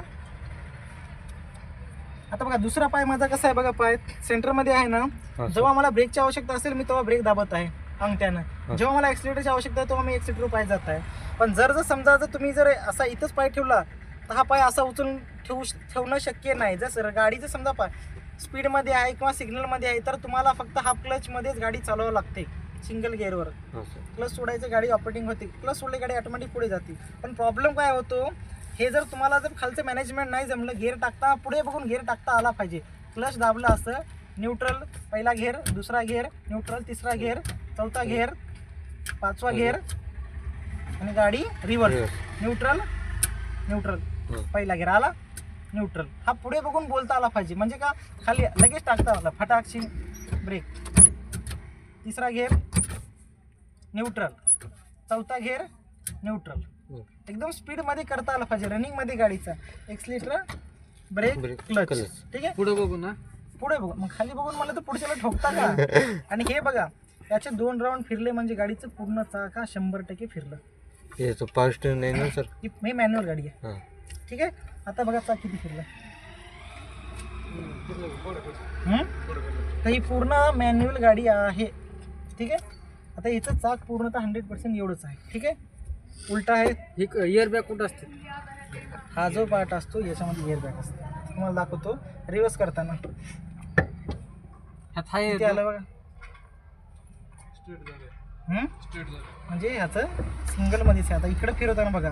B: आता बघा दुसरा पाय माझा कसा आहे बघा, पाय सेंटरमध्ये आहे ना.
C: हां, सर.
B: जेव्हा मला ब्रेकची आवश्यकता असेल मी तेव्हा ब्रेक दाबत आहे अंगठ्यानं.
C: हां.
B: जेव्हा मला ॲक्सिलेटरची आवश्यकता आहे तेव्हा मी ॲक्सिलेटर पाय जात आहे. पण जर समजा जर तुम्ही जर असा इथंच पाय ठेवला तर हा पाय असा उचलून ठेवणं शक्य नाही. जर गाडीचं समजा पाय स्पीडमध्ये आहे किंवा सिग्नलमध्ये आहे तर तुम्हाला फक्त हाफ क्लचमध्येच गाडी चालवावं लागते, सिंगल गिअरवर.
C: हां सर.
B: क्लच सोडायचं, गाडी ऑपरेटिंग होते. क्लच सोडली, गाडी ऑटोमॅटिक पुढे जाते. पण प्रॉब्लेम काय होतो, हे जर तुम्हाला जर खालचं मॅनेजमेंट नाही जमलं, गिअर टाकता पुढे बघून गिअर टाकता आला पाहिजे. क्लच दाबलं असतं, न्यूट्रल पहिला घेर, दुसरा घेर, न्यूट्रल तिसरा घेर, चौथा घेर, पाचवा घेर आणि गाडी रिव्हर्स. न्यूट्रल न्यूट्रल, पहिला घेर आला, न्यूट्रल. हा पुढे बघून बोलता आला पाहिजे. म्हणजे का, खाली लगेच टाकता आला, फटाकशी ब्रेक. तिसरा घेर न्यूट्रल, चौथा घेर न्यूट्रल. एकदम स्पीडमध्ये करता आला पाहिजे. रनिंगमध्ये गाडीचा एक्सिलेटर, ब्रेक, क्लच. ठीक आहे,
A: पुढे बघू ना,
B: पुढे बघू. मग खाली बघून मला तर पुढच्याला ठोकता का? आणि हे बघा, याचे 2 राऊंड फिरले म्हणजे गाडीचं पूर्ण चाका 100% फिरलं.
C: हे तो पॉवर स्टीअरिंग नाही ना सर?
B: ही मॅन्युअल गाडी आहे.
C: हां.
B: ठीक आहे, आता बघा चाक किती फिरलं. तर ही पूर्ण मॅन्युअल गाडी आहे. ठीक आहे, आता हिचं चाक पूर्णतः 100% एवढंच आहे. ठीक आहे, उलटा आहे.
A: इयर बॅग कुठं असते?
B: हा जो पार्ट असतो याच्यामध्ये एअर बॅग असतो. तुम्हाला दाखवतो रिव्हर्स करताना.
A: ह्यात हाय
B: किती आलं बघा. म्हणजे ह्याचं सिंगलमध्येच आहे. आता इकडं फिरवताना बघा,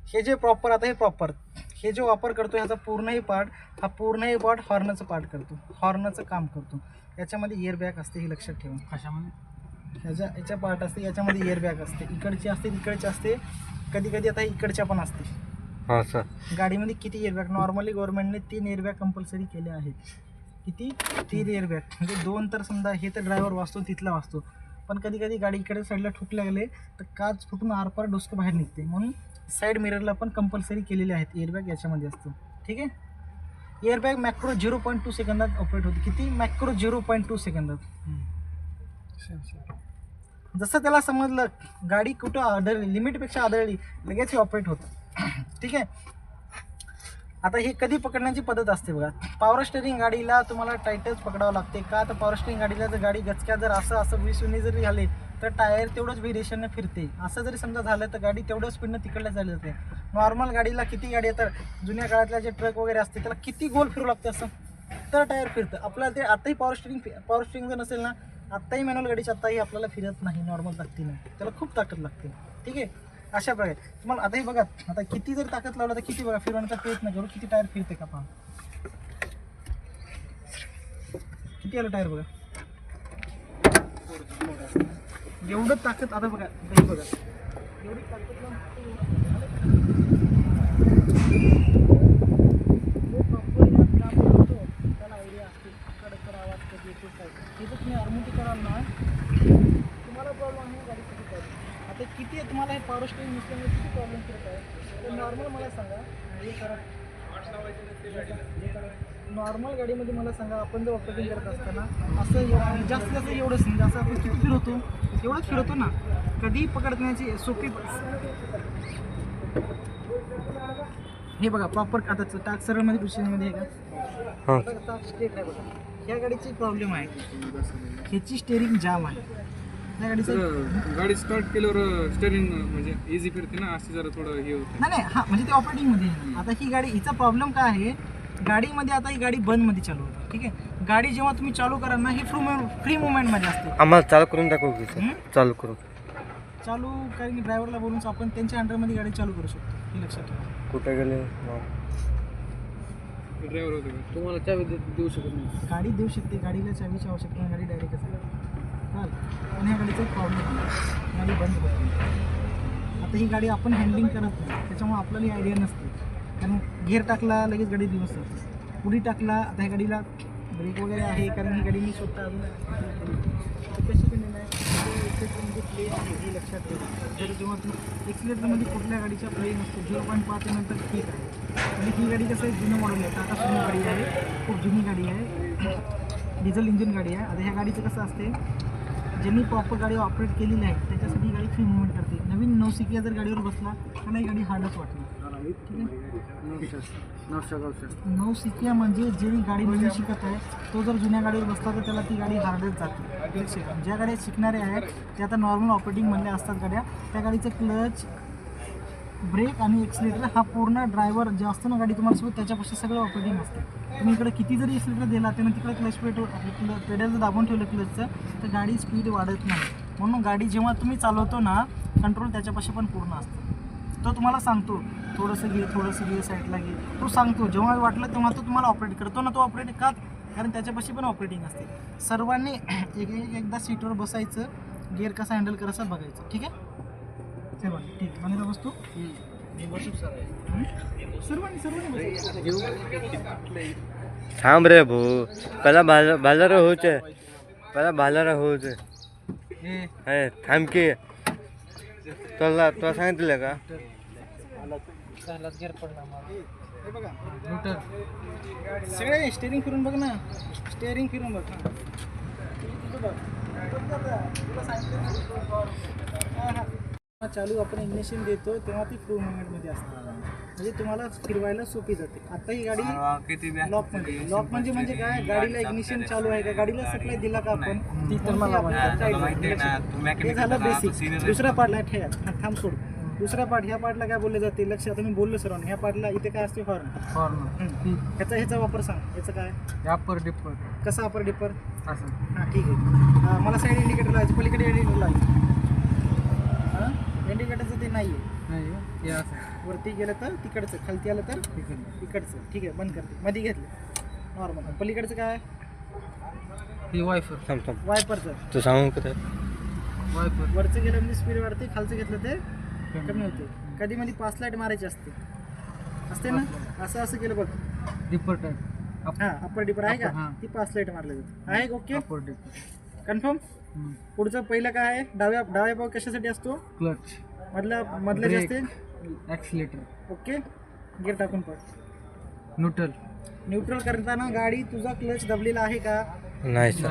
B: हे जे प्रॉपर, आता हे प्रॉपर हे जो वापर करतो ह्याचा पूर्णही पार्ट हॉर्नचं पार्ट करतो, हॉर्नचं काम करतो. याच्यामध्ये एअर बॅग असते, हे लक्षात ठेवा.
A: कशामध्ये?
B: याच्या पार्ट असते, याच्यामध्ये एअर बॅग असते. इकडची असते, इकडची असते, कधी कधी आता इकडच्या पण असते.
C: हां सर.
B: गाडीमध्ये किती एअर बॅग? नॉर्मली गव्हर्नमेंटने 3 एअर बॅग कंपल्सरी केले आहेत. किती? 3 एअर बॅग. म्हणजे 2 तर समजा हे तर ड्रायव्हर वाचतो, तिथला वाचतो. पण कधी कधी गाडी इकडे साईडला ठोकल्या गेले तर काच फुटून आरपार डोसकं बाहेर निघते. म्हणून साईड मिररला पण कंपल्सरी केलेले आहेत एअर बॅग, याच्यामध्ये असतो. ठीक आहे, एअर बॅग मॅक्रो 0.2 सेकंदात ऑपरेट होते. किती? मॅक्रो 0.2 सेकंदात. जसं त्याला समजलं गाडी कुठं आढळली, लिमिटपेक्षा आढळली, लगेच हे ऑपरेट होतं. ठीक आहे, आता हे कधी पकडण्याची पद्धत असते बघा. पॉवर स्टेअरिंग गाडीला तुम्हाला टाईटच पकडावं लागते. का तर पॉवर स्टेअरिंग गाडीला जर गाडी गचक्या जर असं 20 जरी झाले तर टायर तेवढंच व्हेरिएशनने फिरते. असं जरी समजा झालं तर गाडी तेवढं स्पीडनं तिकडल्या चालली जाते. नॉर्मल गाडीला किती गाडी तर जुन्या काळातल्या जे ट्रक वगैरे असते त्याला किती गोल फिरू लागते असं तर टायर फिरतं. आपल्याला ते आत्ताही पॉवर स्टिरिंग जर नसेल ना, आत्ताही मॅन्युअल गाडीची आत्ताही आपल्याला फिरत नाही नॉर्मल ताकदीने. त्याला खूप ताकद लागते. ठीक आहे, अशा प्रकारे तुम्हाला आताही बघा, आता किती जर ताकद लावला तर किती बघा फिरवण्याचा प्रयत्न करू, किती टायर फिरते का पहा. किती आलं टायर बघा, एवढं ताकद. आता बघा हे बघा एवढी ताकद त्याला आयडिया असते कडकड आवाज कधी येतो काय. हे जर तुम्ही आरमोटी कराल ना तुम्हाला प्रॉब्लेम आहे गाडीसाठी काय. आता किती आहे तुम्हाला हे पॉवर स्टेरिंग नसल्यामुळे किती प्रॉब्लेम करत आहे. तर नॉर्मल मला सांगा हे करा, नॉर्मल गाडीमध्ये मला सांगा आपण जर ऑपरेटिंग करत असताना असं जास्त जास्त एवढंच नाही, असं आपण किती फिरवतो एवढंच फिरवतो ना. कधी पकडण्याची सोपी हे बघा प्रॉपर. आता टाक सरळमध्ये पोझिशनमध्ये आहे का,
C: हां
B: टाक स्ट्रेट आहे बघा. ह्या गाडीची प्रॉब्लेम आहे, ह्याची स्टेरिंग जाम आहे. ह्या गाडीचं
A: गाडी स्टार्ट केल्यावर स्टेरिंग म्हणजे इझी फिरते ना, असं जरा थोडं हे होतं.
B: नाही हां, म्हणजे ते ऑपरेटिंगमध्ये आहे. आता ही गाडी हिचा प्रॉब्लेम काय आहे, गाडीमध्ये आता ही गाडी बंदमध्ये चालू होते. ठीक आहे, गाडी जेव्हा तुम्ही चालू कराल ना ही फ्री मुवमेंटमध्ये असते.
C: आम्हाला चालू करून दाखवू की सर, चालू करून.
B: चालू कारण की ड्रायव्हरला बोलून आपण त्यांच्या अंडरमध्ये गाडी चालू करू शकतो, हे लक्षात ठेवा.
C: कुठे गेले
A: ड्रायव्हर होते का तुम्हाला चावी देऊ शकत नाही.
B: गाडी देऊ शकते, गाडीला चावीची आवश्यकता नाही, गाडी डायरेक्ट असेल चाल. पण ह्या गाडीचा एक प्रॉब्लेम आहे, गाडी बंद होते. आता ही गाडी आपण हँडलिंग करत नाही, त्याच्यामुळे आपल्याला आयडिया नसते. कारण गिअर टाकला लगेच गाडी दिवस जाते, पुढी टाकला. आता ह्या गाडीला ब्रेक वगैरे आहे कारण ही गाडी मी स्वतः अजून कशी पण नाही एक्सिलेटरमध्ये प्ले आहे हे लक्षात ठेवा. जर जेव्हा तुम्ही एक्सिलेटरमध्ये कुठल्या गाडीचा प्ले नसतो 0.5 नंतर ठीक आहे. आणि ही गाडी कसं आहे जुनं मॉडेल आहे, टाटा सुमो गाडी आहे, खूप जुनी गाडी आहे, डिझेल इंजिन गाडी आहे. आता ह्या गाडीचं कसं असते, ज्यांनी प्रॉपर गाडी ऑपरेट केलेली आहे त्याच्यासाठी ही गाडी फ्री मुवमेंट करते. नवीन नवशिकिया जर गाडीवर बसला त्याला ही गाडी हार्डच वाटली. नवशिकिया म्हणजे जे गाडी नवीन शिकत आहे तो जर जुन्या गाडीवर बसला तर त्याला ती गाडी हार्डच जाते. ज्या गाड्या शिकणारे आहेत ते आता नॉर्मल ऑपरेटिंगमधल्या असतात गाड्या, त्या गाडीचं क्लच ब्रेक आणि एक्सिलेटर हा पूर्ण ड्रायव्हर जे असतं ना गाडी तुम्हाला सोबत त्याच्यापासून सगळं ऑपरेटिंग असते. तुम्ही इकडे किती जरी एक्सिलेटर दिला त्यानं तिकडे क्लच पेडल जर दाबून ठेवलं क्लचचं तर गाडी स्पीड वाढत नाही. म्हणून गाडी जेव्हा तुम्ही चालवतो ना कंट्रोल त्याच्यापाशी पण पूर्ण असतं. तो तुम्हाला सांगतो थोडंसं घे साईडला घे, तो सांगतो. जेव्हा वाटलं तेव्हा तो तुम्हाला ऑपरेट करतो ना, तो ऑपरेट का कारण त्याच्यापाशी पण ऑपरेटिंग असते. सर्वांनी एकदा सीटवर बसायचं, गिअर कसा हँडल करायचं बघायचं. ठीक आहे, चला ठीक आहे. म्हणजे वस्तू
C: थांब रे भाऊ, पहिला बाजार होते, पहिला बाजार होते. हे थांब की तुला सांगितलं का
B: गिअर पडला बघा सगळे स्टेरिंग फिरून बघ ना, स्टेरिंग फिरून बघ. चालू आपण इग्निशन देतो तेव्हा ती फ्लो मुवमेंटमध्ये असते, म्हणजे तुम्हाला फिरवायला सोपी जाते. आता ही गाडी लॉक म्हणजे काय, गाडीला इग्निशन चालू आहे का, गाडीला सप्लाय दिला का आपण, ती तर मला हे झालं बेसिक. दुसरा पार्टला ठेवा, थांब सोड. दुसरा पार्ट, ह्या पार्टला काय बोलले जाते लक्ष. आता मी बोललो सर, ह्या पार्टला इथे काय असते हॉर्न. ह्याचा वापर सांग, ह्याचं काय
A: अपर डिपर
B: कसा अपर डिपर
A: असं.
B: हां ठीक आहे. मला साईड इंडिकेटर लावायचं, पलीकडे इंडिकेटर लावायचं. हां इंडिकेटरचं ते नाही आहे, वरती गेलं तर तिकडचं, खालती आलं तर इकडचं. ठीक आहे, बंद करते. मध्ये घेतलं नॉर्मल. पलीकडचं काय
A: वायफर
B: वायपरचं,
C: तू सांगू का
A: वायफर.
B: वरचं गेलं म्हणजे स्पीड वाढते, खालचं घेतलं ते कमी होते. कधी मध्ये 5 लाईट मारायची असते ना, असं केलं बघ.
A: डिपर टाईप
B: हां अप्पर डिपर आहे का,
A: हां.
B: ती 5 लाईट मारली जाते आहे. Okay
A: upper dipper.
B: कन्फर्म. पुढचं पहिलं काय आहे, डाव्या भाग कशासाठी असतो,
A: क्लच
B: मधलं जे असते
A: ॲक्सिलेटर.
B: ओके गिअर टाकून पड. न्यूट्रल करताना गाडी तुझा क्लच दबलेला आहे का,
C: नाही सर.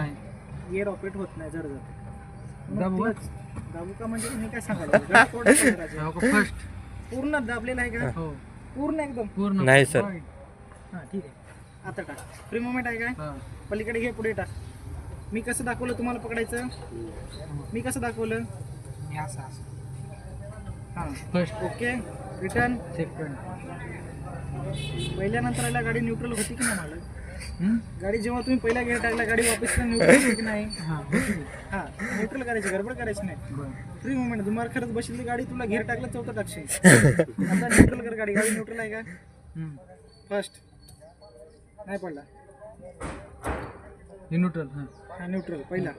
B: गिअर ऑपरेट होत नाही जर
A: दाबू
B: दाबू का म्हणजे मी काय सांगायला
A: फर्स्ट
B: पूर्ण दाबलेला आहे का,
A: हो
B: पूर्ण एकदम
A: पूर्ण
C: नाही सर.
B: हां ठीक आहे. आता टाक, फ्री मुवमेंट आहे काय, पलीकडे घे पुढे टाक. मी कसं दाखवलं तुम्हाला पकडायचं? मी कसं दाखवलं? हां
A: फर्स्ट
B: ओके रिटर्न.
A: सेकंड
B: पहिल्यानंतर आला गाडी न्यूट्रल होती की नाही मला? गाडी जेव्हा तुम्ही पहिला गेअर टाकला गाडी वापस न्यूट्रल होती की नाही? हां न्यूट्रल करायची, गडबड करायची नाही. Free movement. तुम्हाला खरंच बसली गाडी, तुला गेअर टाकला चौथा टाकशील. आता न्यूट्रल कर गाडी. गाडी न्यूट्रल आहे का? फर्स्ट नाही पडला.
A: न्यूट्रल
B: हा न्यूट्रल पहिला.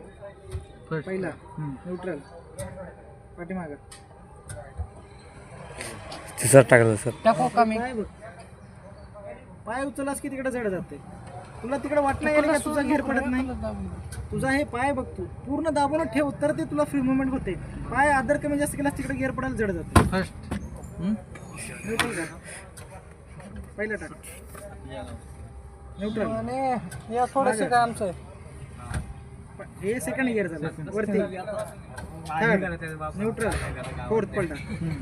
A: फर्स्ट
B: पहिला न्यूट्रल पाठीमागं.
C: तिसरा टाकलं सर.
A: टाकू का मी?
B: पाय बघ, पाय उचललास की तिकडे जड जाते. तुला तिकडे वाटलं यायला का तुझा घेर पडत नाही? तुझा हे पाय बघ, तू पूर्ण दाबून ठेव तर ते तुला फ्री मुवमेंट होते. पाय आदर कमी जास्त केलास तिकडे गेअर पडायला जड जाते.
A: फर्स्ट
B: न्यूट्रल का पहिला टाक. न्यूट्रल
A: थोडंसं का आमचं
B: हे सेकंड गिअर झालं वरती. Third neutral. फोर्थ पलटा.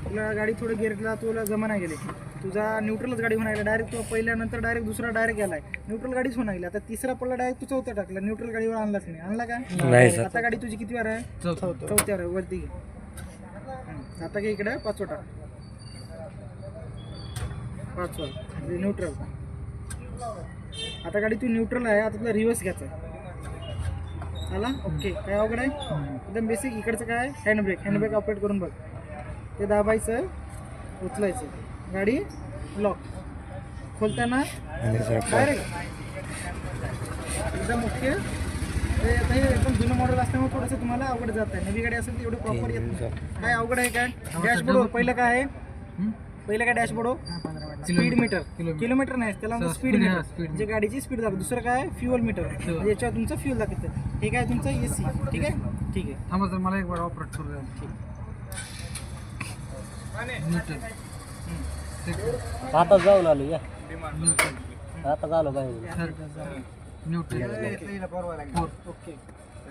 B: तुला गाडी थोडं गिअरला तुला जमा नाही गेले. तुझा न्यूट्रलच गाडी होणार डायरेक्ट. तू पहिल्यानंतर डायरेक्ट दुसरा डायरेक्ट गेलाय. न्यूट्रल गाडीच होणार गेली. आता तिसरा पडला डायरेक्ट तू चौथा टाकला. न्यूट्रल गाडीवर आणलाच नाही. आणला का?
C: नाही सर.
B: आता गाडी तुझी किती वार आहे? चौथ्यावर आहे. वरती घे. आता घे इकडे पाचवा टाक. पाचवा न्यूट्रल. आता गाडी तू न्यूट्रल आहे. आता तुला रिव्हर्स घ्यायचा आहे. आला ओके. काय अवघड आहे? एकदम बेसिक. इकडचं काय? हँडब्रेक. हँडब्रेक ऑपरेट करून बघ. ते दाबायचं, उचलायचं, गाडी लॉक. खोलताना डायरेक्ट एकदम ओके. ते आता हे एकदम जुनं मॉडेल असल्यामुळे थोडंसं तुम्हाला अवघड जात आहे. नवी गाडी असेल तर एवढं प्रॉपर येत नाही. काय अवघड आहे? काय डॅशबोर्ड. पहिलं काय आहे? पहिलं काय डॅशबोर्ड? Speed metre. किलोमीटर नाही त्याला म्हणतो स्पीड मीटर. म्हणजे गाडीची स्पीड दाखवतो. दुसरं काय? Fuel meter. म्हणजे याच्यावर तुमचं फ्युअल दाखवतं. हे काय तुमचं AC. ठीक आहे. ठीक आहे.
A: थांबा सर, मला एक वेळ ऑपरेट करू द्या. न्यूट्रल
C: आता जाऊन आलो या. आता झालो बाहेर.
A: Third neutral
B: okay.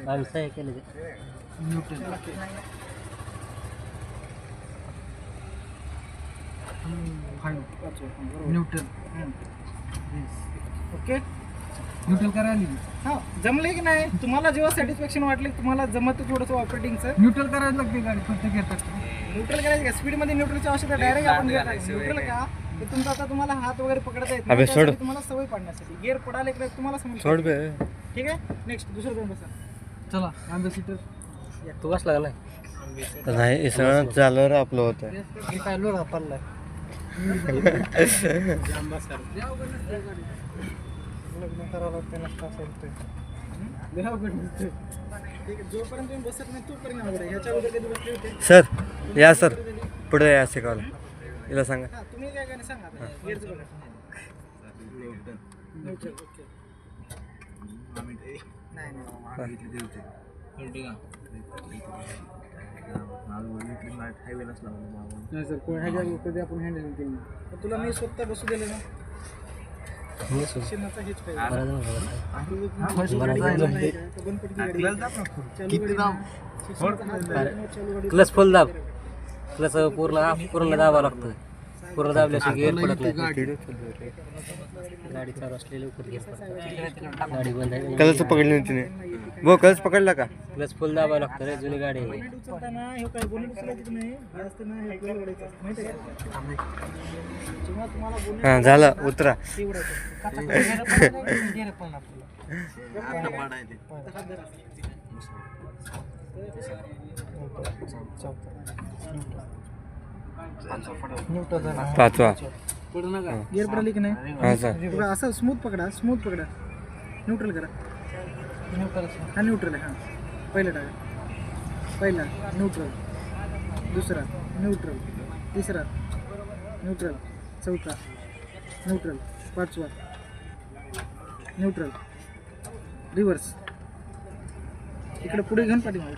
C: आम्ही सही केले ते.
A: Neutral neutral
B: okay.
A: न्यूट्रल करायला
B: हां जमले की नाही? तुम्हाला जेव्हा सॅटिस्फॅक्शन वाटले तुम्हाला जमतं थोडंसं ऑपरेटिंगचं.
A: न्यूट्रल करायला लागते गाडी फक्त घेतात.
B: न्यूट्रल करायचं का? स्पीडमध्ये न्यूट्रलची आवश्यकता डायरेक्ट आपण न्यूट्रल का? ते तुमचं आता तुम्हाला हात वगैरे पकडता येत
C: अबे
B: नाही.
C: सोड.
B: त्यासाठी तुम्हाला सवय पाडण्यासाठी गिअर पडायला इकडे तुम्हाला
C: सोड
B: समजतं.
C: बे.
B: ठीक आहे. नेक्स्ट दुसरं दोन बसा.
A: चला अँबॅसिडर.
C: तू कसं लागलाय? नाही हे सगळं झालं रे आपलं होतं.
A: मी काय लोक पडलाय.
B: लग्न करावं लागतं नसतं असेल ते. ठीक आहे. जोपर्यंत तुम्ही बसत नाही तोपर्यंत अवघड आहे. ह्याच्या अगोदर कधी बसले होते?
C: सर या सर पुढे या शिकवायला. हिला सांगा.
B: हां तुम्ही काय काय सांगा आता. गिअरचं बघा. Neutral okay. नाही
A: नाही सर, कोण ह्याच्या कधी आपण हँडल केली.
B: तर तुला मी स्वतः बसू दिले ना. शिक्षणाचा हेच पाहिजे.
C: क्लच फुल दाब. क्लच पूर्ण दाबावं लागतं. पूर्ण दाबल्याशिवाय गिअर पडत नाही. गाडी चालू असलेली गाडी बंद आहे. क्लच पकडली नव्हती नाही. वो क्लच पकडला का? क्लच फुल दाबावं लागतं रे. जुनी गाडी आहे.
B: उचलताना हे काय बोलून उचलायचं नाही. हे असतं ना हे आपल्याला ओढायचं असतं. माहिती आहे का? जेव्हा तुम्हाला बोलून
C: हां झालं उतरा.
B: ते ओढायचं.
C: पाचवा.
B: गिअर पडली की नाही?
C: हां सर.
B: बघा असं स्मूथ पकडा. स्मूथ पकडा. न्यूट्रल करा. हा न्यूट्रल आहे. हां पहिला टाका. पहिला न्यूट्रल. दुसरा न्यूट्रल. तिसरा न्यूट्रल. चौथा न्यूट्रल. पाचवा न्यूट्रल. रिव्हर्स. इकडे पुढे घेऊन पाठीमागे.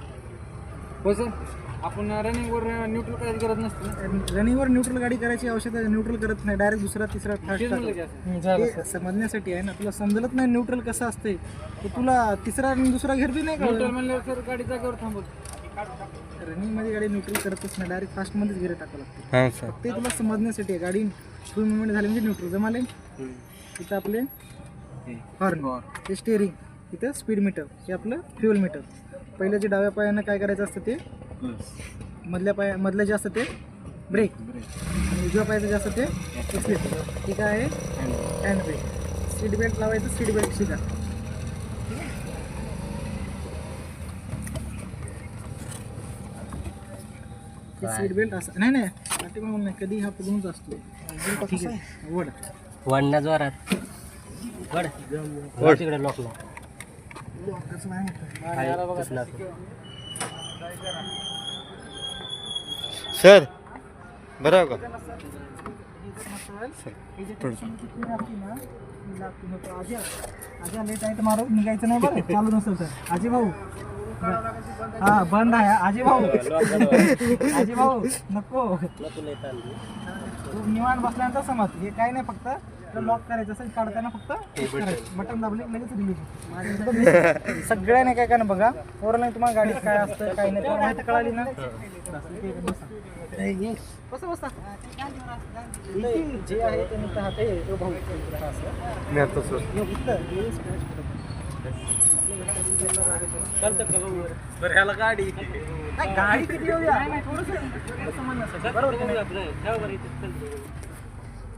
A: हो सर, आपण रनिंगवर न्यूट्रल करायची गरज नसते.
B: रनिंगवर न्यूट्रल गाडी करायची आवश्यकता आहे. न्यूट्रल करत नाही. डायरेक्ट दुसरा तिसरा
A: तेच म्हणलं की असं.
B: फर्स्ट समजण्यासाठी आहे ना. तुला समजलत नाही न्यूट्रल कसं असते तर तुला तिसरा आणि दुसरा घेर बी नाही
A: न्यूट्रल
B: का?
A: म्हणल्यावर सर गाडी जागेवर थांबवत.
B: रनिंगमध्ये गाडी न्यूट्रल करतच नाही. डायरेक्ट फास्टमध्येच गिअर टाकावं लागतं.
C: हां सर.
B: ते तुला समजण्यासाठी आहे. गाडी फुल मुवमेंट झाली म्हणजे न्यूट्रल जमाले. इथं आपले हॉर्न. ते स्टेअरिंग. इथं स्पीड मीटर, हे आपलं फ्युअल मीटर. पहिलं जे डाव्या पायानं काय करायचं असतं ते मधलं जे असतं ते ब्रेक, आणि उजव्या पायाचं जे असतं ते एक्सिलेटर. हे काय आहे? Hand brake. सीट बेल्ट लावायचं, सीट बेल्ट शिका. सीट बेल्ट असं नाही पाठीमागून नाही, कधी हा पकडूनच असतो. ठीक आहे, वड
C: वाढण्या जोरात वड तिकडे लॉकला
B: कसं नाही
D: सर बरं का
B: आजी लेट आहे तर मारू निघायचं नाही बरं, चालू नसेल तर. आजी भाऊ हा बंद आहे. आजी भाऊ आजी भाऊ नको, तू निवांत बसल्यानंतर समज. हे काय नाही, फक्त लॉक करायचं असेल, काढताना फक्त बटन दाबले लगेच रिलीज. सगळ्यांनी काय काय ना बघा, ओरल तुम्हाला गाडीत काय असतं काय नाही तुम्हाला माहिती कळाली ना. कसं बसता जे आहे ते नुसतं हात आहे तो भाऊ
D: मी आता सर
B: गाडी किती येऊया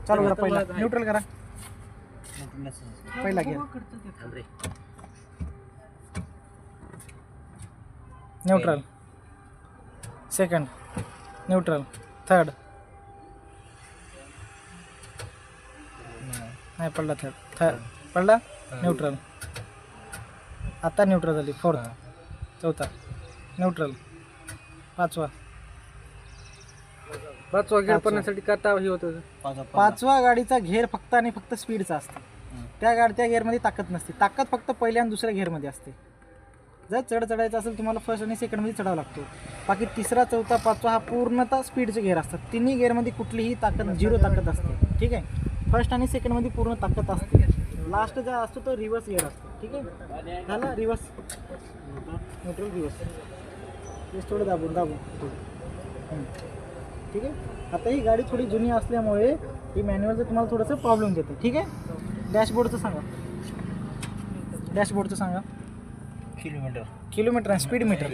B: चालू करा. पहिला न्यूट्रल करा, पहिला घ्या न्यूट्रल, सेकंड न्यूट्रल, थर्ड नाही पडला, थर्ड पडला न्यूट्रल. आता न्यूट्रल झाली. फोर्थ, चौथा न्यूट्रल, पाचवा
A: गेअर पडण्यासाठी काटा हे होतं.
B: पाचवा गाडीचा घेर फक्त आणि फक्त स्पीडचा असतो. त्या गेअरमध्ये ताकद नसते. ताकद फक्त पहिल्या आणि दुसऱ्या गेअरमध्ये असते. जर चढायचं असेल तुम्हाला फर्स्ट आणि सेकंडमध्ये चढावं लागतो. बाकी तिसरा, चौथा, पाचवा हा पूर्णतः स्पीडचे गेअर असतात. तिन्ही गेअरमध्ये कुठलीही ताकद, झिरो ताकद असते. ठीक आहे, फर्स्ट आणि सेकंडमध्ये पूर्ण ताकद असते. लास्ट जो असतो तो रिव्हर्स गेअर असतो. ठीक आहे, झाला रिव्हर्स, न्यूट्रल, रिव्हर्स. थोडं दाबून ठीक आहे. आता ही गाडी थोडी जुनी असल्यामुळे ही मॅन्युअलचं तुम्हाला थोडंसं प्रॉब्लेम देते. ठीक आहे, डॅशबोर्डचं सांगा. किलोमीटर आणि स्पीड मीटर.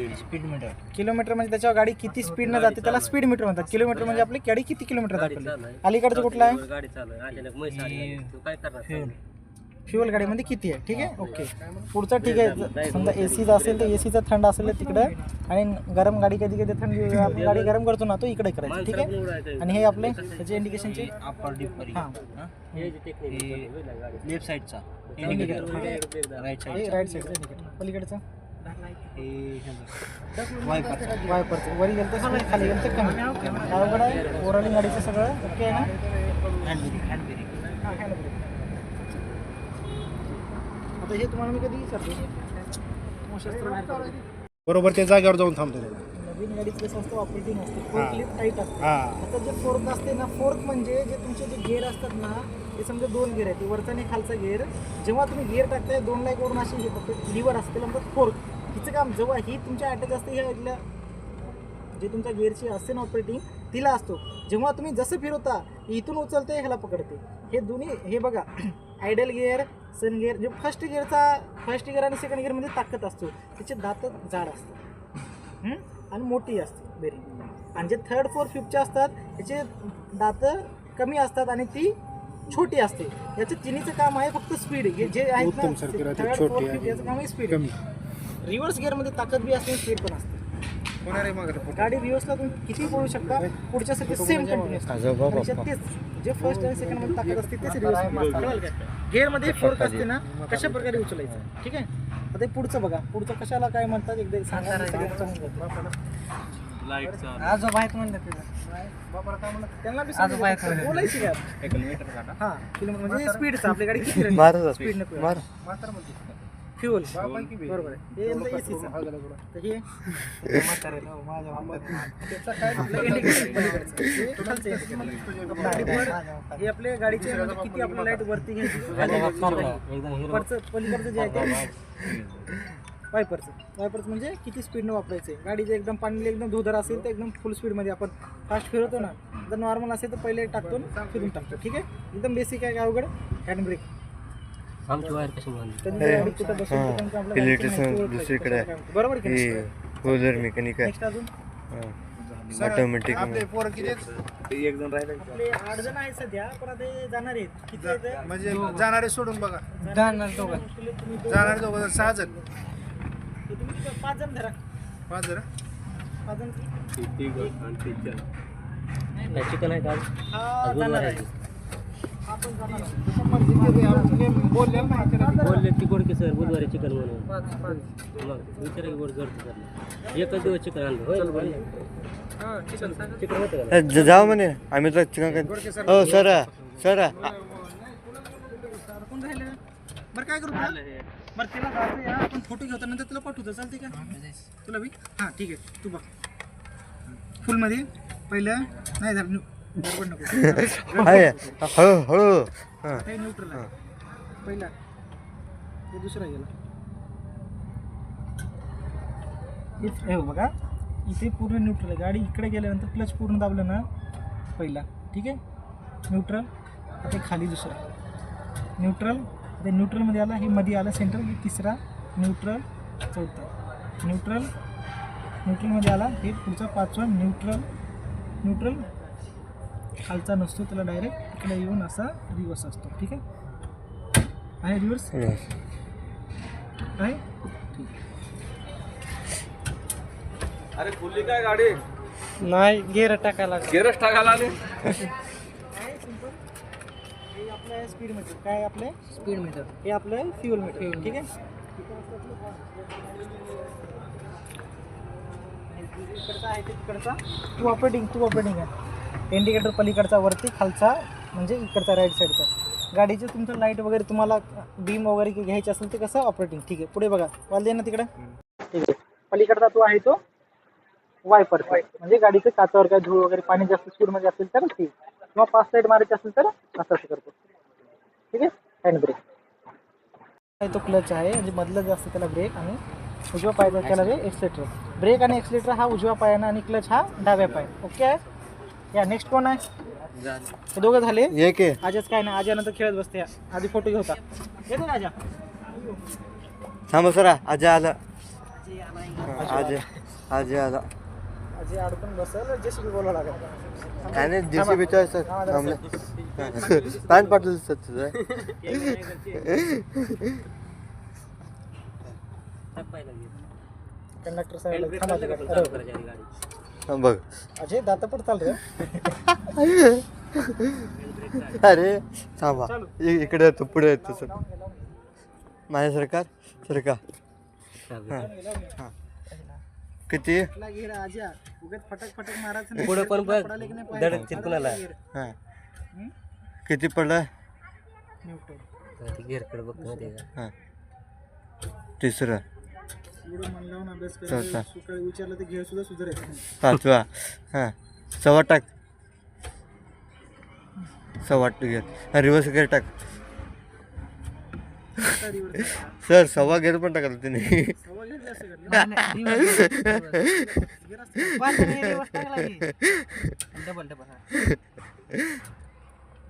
B: किलोमीटर म्हणजे त्याच्यावर गाडी किती स्पीडनं जाते त्याला स्पीड मीटर म्हणतात. किलोमीटर म्हणजे आपली गाडी किती किलोमीटर दाखवली. अलीकडचं कुठलं आहे?
C: गाडी चालू आहे अचानक म्हैस आली तू काय करणार
B: फ्युअल गाडीमध्ये किती आहे. ठीक आहे, ओके. पुढचं ठीक आहे, समजा एसीचा असेल तर एसीचा थंड असेल तर तिकडं, आणि गरम गाडी कधी थंड आपण गाडी गरम करतो ना तो इकडे करायचं. ठीक आहे, आणि हे आपले त्याचे इंडिकेशनचे हां
C: लेफ्ट साईडचा
B: इंडिकेटर, राईट साईडचा इंडिकेटर. पलीकडचं वायपरचं वरी गेलं तर खाली गेलं तर कमी. अवघड आहे. ओव्हरऑल गाडीचं सगळं ओके आहे ना. हां, हँड ब्रेक. आता हे तुम्हाला मी कधी विचारतो
D: बरोबर त्या जागेवर जाऊन थांबतो.
B: नवीन गाडीत कसं असतं, ऑपरेटिंग असते, फोर्क लिफ्ट टाईट असते. आता जे फोर्क असते ना, फोर्क म्हणजे जे तुमचे जे गेअर असतात ना, ते समजा 2 गेअर आहेत, वरचा आणि खालचा गेअर. जेव्हा तुम्ही गेअर टाकताय 2 लाईक वरून अशी लिव्हर असते म्हणतात फोर्क. हिचं काम जेव्हा ही तुमच्या अटॅच असते, ह्या इथल्या जे तुमच्या गेअरची असते ना ऑपरेटिंग तिला असतो. जेव्हा तुम्ही जसं फिरवता इथून उचलते ह्याला पकडते. हे दोन्ही हे बघा, आयडल गिअर, सन गिअर. जे फर्स्ट गिअर आणि सेकंड गिअरमध्ये ताकद असतो, त्याचे दात जाड असतात आणि मोठी असते बेरिंग. आणि जे थर्ड, फोर्थ, फिफ्थचे असतात त्याचे दात कमी असतात आणि ती छोटी असते. याचं तिन्हीचं काम आहे फक्त स्पीड. जे आहेत ना थर्ड, फोर्थ, फिफ्थ याचं काम आहे स्पीड. रिव्हर्स गिअरमध्ये ताकद बी असते, स्पीड पण असते. गाडी रिव्हर्सला तुम्ही किती पळू शकता, पुढच्यासाठी सेम कंटिन्यूस. तेच जे फर्स्ट आणि सेकंड मध्ये ताकद असते तेच रिव्हर्स गिअरमध्ये फोर्क असते ना, कशा प्रकारे उचलायचं. ठीक आहे, आता पुढचं बघा, पुढचं कशाला काय म्हणतात एकदा सांगा. आजोबा आहेत म्हणतात त्यांना बी बोलायची का. हां, किलोमीटर म्हणजे स्पीडचं. आपली गाडी किती स्पीड नको फ्युअल बरोबर आहे. हे एसीचं तर हे हे आपल्या गाडीचे किती आपली लाईट वरती घ्यायची. पलीकडचं जे आहे ते वायपरचं म्हणजे किती स्पीडनं वापरायचं आहे. गाडी जे एकदम पाणी एकदम धोधर असेल तर एकदम फुल स्पीडमध्ये आपण फास्ट फिरवतो ना. जर नॉर्मल असेल तर पहिले टाकतो फिरून टाकतो. ठीक आहे, एकदम बेसिक आहे. अवघड हँड ब्रेक
C: आमची वायर कशी बांधली
B: कधी गाडी कुठं बसून
D: हां.
B: तिकडं आपल्याला माहिती
D: इलेक्ट्रिशियन
B: नाही, ओळख
D: दुसरीकडे
B: लागते. बरोबर की नाही?
D: हे होलर मेकॅनिक आहे
B: नेक्स्ट अजून
D: ऑटोमॅटिक
B: आपले 8 जण आहेत सध्या, पण आता हे जाणार आहेत. किती आहेत?
A: म्हणजे जाणारे सोडून बघा
B: जाणार दोघं.
A: जाणारे दोघं 6 जण
B: हे तुम्ही तिथं 5 जण धरा.
A: 5 जण
B: 5 जण
C: चिकन आहे का आज?
B: हा
C: आज
B: जाणार
C: बुधवार
B: आहे.
C: आहे.
B: आपण जाणार आहे. तुमच्या मर्जीचे आमचे बोलले नाही तर
C: बोलले ती गोड की सर बुधवारी चिकन म्हणून मग विचारा की गोड करतो सर एकच दिवस चिकन आणलं होय चिकन होतं का
D: जाऊ म्हणे आम्ही तर चिकन हो सर सर
B: कोण राहिले? बरं काय करू तुला? बरं तिला जायचं या, आपण फोटो घेतो नंतर तुला पाठवतो, चालते का? तुला बी हां ठीक आहे, तू बघ फुलमध्ये पहिलं नाही झालं बरोबर नको
D: आहे हो हो हां
B: हे न्यूट्रल आहे पहिला, हे दुसरा गेला. हे बघा इथे पूर्ण न्यूट्रल आहे. गाडी इकडे गेल्यानंतर क्लच पूर्ण दाबलं ना पहिला, ठीक आहे, न्यूट्रल. आता खाली दुसरा न्यूट्रल, आता न्यूट्रलमध्ये आला, हे मध्ये आलं सेंटर, हे तिसरा न्यूट्रल, चौथा न्यूट्रल, न्यूट्रलमध्ये आला, हे पुढचा 5वा न्यूट्रल. न्यूट्रल खालचा नसतो, त्याला डायरेक्ट इकडे येऊन असा रिवर्स असतो, ठीक आहे रिवर्स आहे.
A: अरे फुलली काय गाडी
B: नाही गेअर टाकायला
A: गेरच टाकायला आले
B: काय सिंपल. हे आपलं स्पीड मीटर, काय आपलं स्पीड मीटर, हे आपलं फ्युअल मीटर, ठीक आहे. इकडचा आहे ते तिकडचा टू ऑपरेटिंग आहे. इंडिकेटर पलीकडचा वरती, खालचा म्हणजे इकडचा राईट साईडचा. गाडीचे तुमचं लाईट वगैरे तुम्हाला बीम वगैरे घ्यायचं असेल ते कसं ऑपरेटिंग, ठीक आहे. पुढे बघा वाल दे ना तिकडे, ठीक आहे. पलीकडचा तो आहे तो वायपर, म्हणजे गाडीचं काचावर काय धूळ वगैरे पाणी जास्त स्पीडमध्ये असेल तर ठीक, किंवा 5 साईड मारायचे असेल तर असं करतो, ठीक आहे. हँड ब्रेक तो क्लच आहे, म्हणजे मधलं जे असतं त्याला ब्रेक, आणि उजव्या पायाचा त्याला जे एक्सलेटर. ब्रेक आणि एक्सलेटर हा उजव्या पायानं आणि क्लच हा डाव्या पाय. ओके आहे. या नेक्स्ट कोण आहे? हे दोघं झाले.
D: एक आहे
B: आजच काय नाही, आज्यानंतर खेळत बसते. आधी फोटो घेऊता येते ना आजा.
D: थांब सर आज आला आज आज आला
B: आजी अडकून बसल, जेसीबी बोलावं लागेल.
D: काय नाही जेसीबी सर थांबलं पान पाटलं सर तुझं
B: कंडक्टर साहेब थांबा.
D: हां बघ
B: अजय दाता पण चाल रे.
D: अरे थांबा इकडे येतो पुढे येतो सर माझ्या सरकार हां किती
B: आजा उगाच फटक मारायचं
C: पुढं पण बघ दडक चिरकुणाला
D: हां किती पडला
C: घेरकडे बघतो माहिती आहे का
D: हां तिसरं
B: एवढं मन लावून अभ्यास
D: चौथा.
B: करायचा, सकाळी विचारलं तर घेर सुद्धा सुधारायचं नाही.
D: 5वा हां 1.25 टाक 1.25 गेअर रिवर्स गेअर टाक
B: आता reverse करा.
D: सर 1.25 गेअर पण टाकला त्याने
B: सव्वा घेतली असं घडलं. गेर असतं. पाच जण हे reverse टाकला की.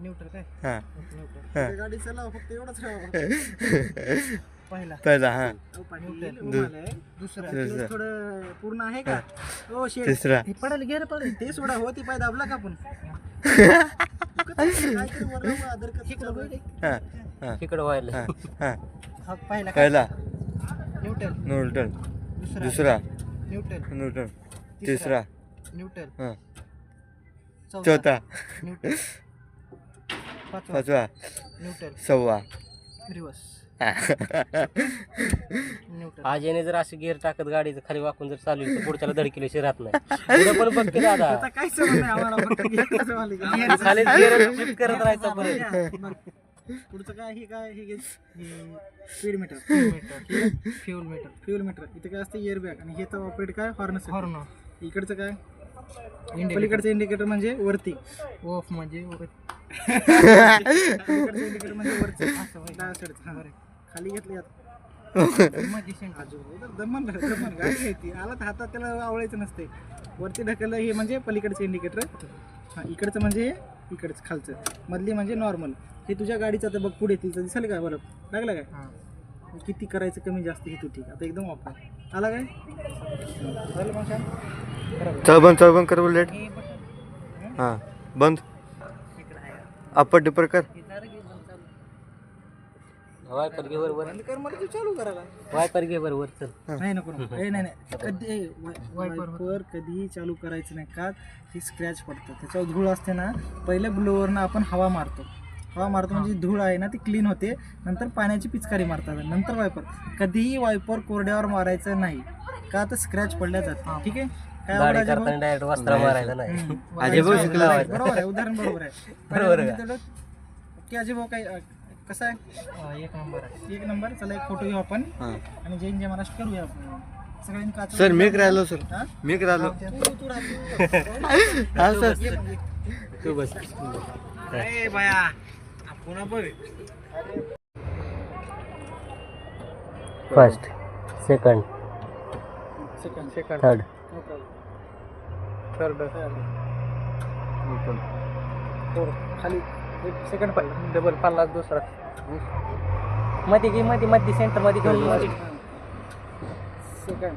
B: न्यूट्रल काय
D: हां
B: न्यूट्रल गाडी चलाव, फक्त एवढंच राहावं.
D: पहिला हां
B: दुसरा थोडं पूर्ण आहे का? हो शेट
D: तिसरा
B: हे पडेल, गेर पडेल, ते सोडा हो, ती पाय दाबला का आपण काहीतरी वरनं आदर करतो.
D: हां हां
C: तिकडं व्हायला
D: हां हां
B: हा पहिला काय?
D: पहिला
B: न्यूट्रल,
D: न्यूटन
B: दुसरा
D: दुसरा
B: न्यूट्रल,
D: न्यूटन तिसरा
B: न्यूट्रल,
D: हां
B: चौथा
D: चौथा
B: न्यूट्रल, पाचवा
D: 5वा
B: न्यूट्रल,
D: 6वा
B: रिवर्स न्यूट्रल.
C: आज याने जर अशी गेअर टाकत गाडीचं खाली वाकून जर चालू तर पुढच्याला धडकिल्याशिवाय राहत नाही पुढं पण बघ की दादा
B: आता काय समज नाही आम्हाला, फक्त गेअरचं मालिक आहे.
C: खाली गेअर शिफ्ट करत राहायचं परत
B: पुढचं काय हे स्पीड मीटर, फ्युअल मीटर. इथं काय असतं एअर बॅग, आणि हेचं ऑपरेट काय हॉर्न. इकडचं काय पलीकडचं इंडिकेटर म्हणजे वरती, ऑफ म्हणजे इंडिकेटर म्हणजे वरती खाली घेतली दमन गाडी घ्यायची आला तर हातात त्याला आवडायचं नसते. वरती ढकललं हे म्हणजे पलीकडचं इंडिकेटर. हां इकडचं म्हणजे इकडचं खालचं, मधली म्हणजे नॉर्मल. हे तुझ्या गाडीचं आता बघ पुढे तिथं दिसेल का बल्ब लागला काय किती करायचं कमी जास्त हे तू ठीक आता एकदम ऑफ आहे आला काय झालं मग छान
D: चल बंद कर बुलेट हां बंद अप्पर डिपर कर
C: वायपर घे बरोबर
B: बंद कर मला तू चालू करायला
C: वायपर घे बरोबर चल
B: नाही नको नाही कधी वायपर कधीही चालू करायचं नाही का ती स्क्रॅच पडतं त्याच्यावर धूळ असते ना पहिल्या ब्लोअरनं आपण हवा मारतो म्हणजे धूळ आहे ना ती क्लीन होते नंतर पाण्याची पिचकारी मारतात नंतर वायपर कधीही वायपर कोरड्यावर मारायचं नाही का तर स्क्रॅच पडल्या जाते ठीक आहे काय
C: गाडी
B: आवडायचं
C: करताना डायरेक्ट वस्त्र मारायचं नाही
D: अजय शिकला
B: बरोबर आहे उदाहरण बरोबर आहे
C: बरोबर आहे.
B: ओके अजय भाऊ काय कसं आहे एक नंबर चला एक फोटो घेऊ आपण आणि जैन जय महाराष्ट्र करूया आपण सगळ्यांनी काच
D: सर मी राहिलो सर
B: हा?
D: मी राहिलो
B: तू राहतो
D: हा सर
C: तू बस
B: बाया पुन्हा बघ
C: first second
B: second
C: third
B: four खाली एक सेकंड पाहिजे
A: डबल 50 दुसरा
C: मध्ये घे मध्ये सेंटर मध्ये घेऊन
B: सेकंड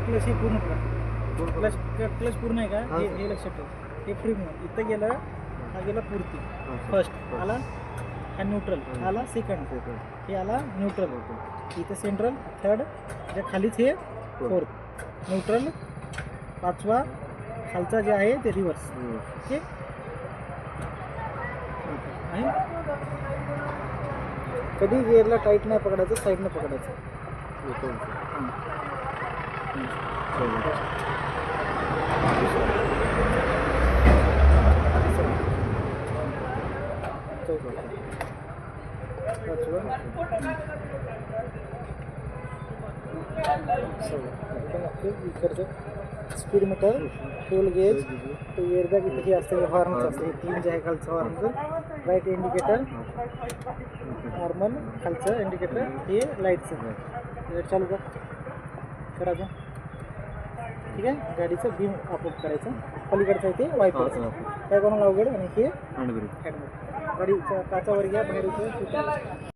B: क्लच हे पूर्ण करा क्लच पूर्ण आहे का हे लक्षात ठेव हे फ्री इथं गेलं हा गेला पूर्ती फर्स्ट आला हा न्यूट्रल आला सेकंड हे आला न्यूट्रल इथं सेंट्रल थर्ड त्याच्या खालीच हे फोर्थ न्यूट्रल पाचवा खालचा जे आहे ते रिव्हर्स ओके आहे कधी गिअरला टाईट नाही पकडायचं साईडनं पकडायचं स्पीड मीटर फ्यूल गेज तो एअरबॅग इथे हे असते हॉर्नचं असतं हे तीन जे आहे खालचं हॉर्नचं राईट इंडिकेटर नॉर्मल खालचं इंडिकेटर हे लाईटचं लाईट चालू करायचं ठीक आहे गाडीचं बीम ऑपरेट करायचं पलीकडचं आहे ते वायपरचं काय कोणाला अवघड आणि हे हँडब्रेक गाडीच्या काचावर घ्या बाहेर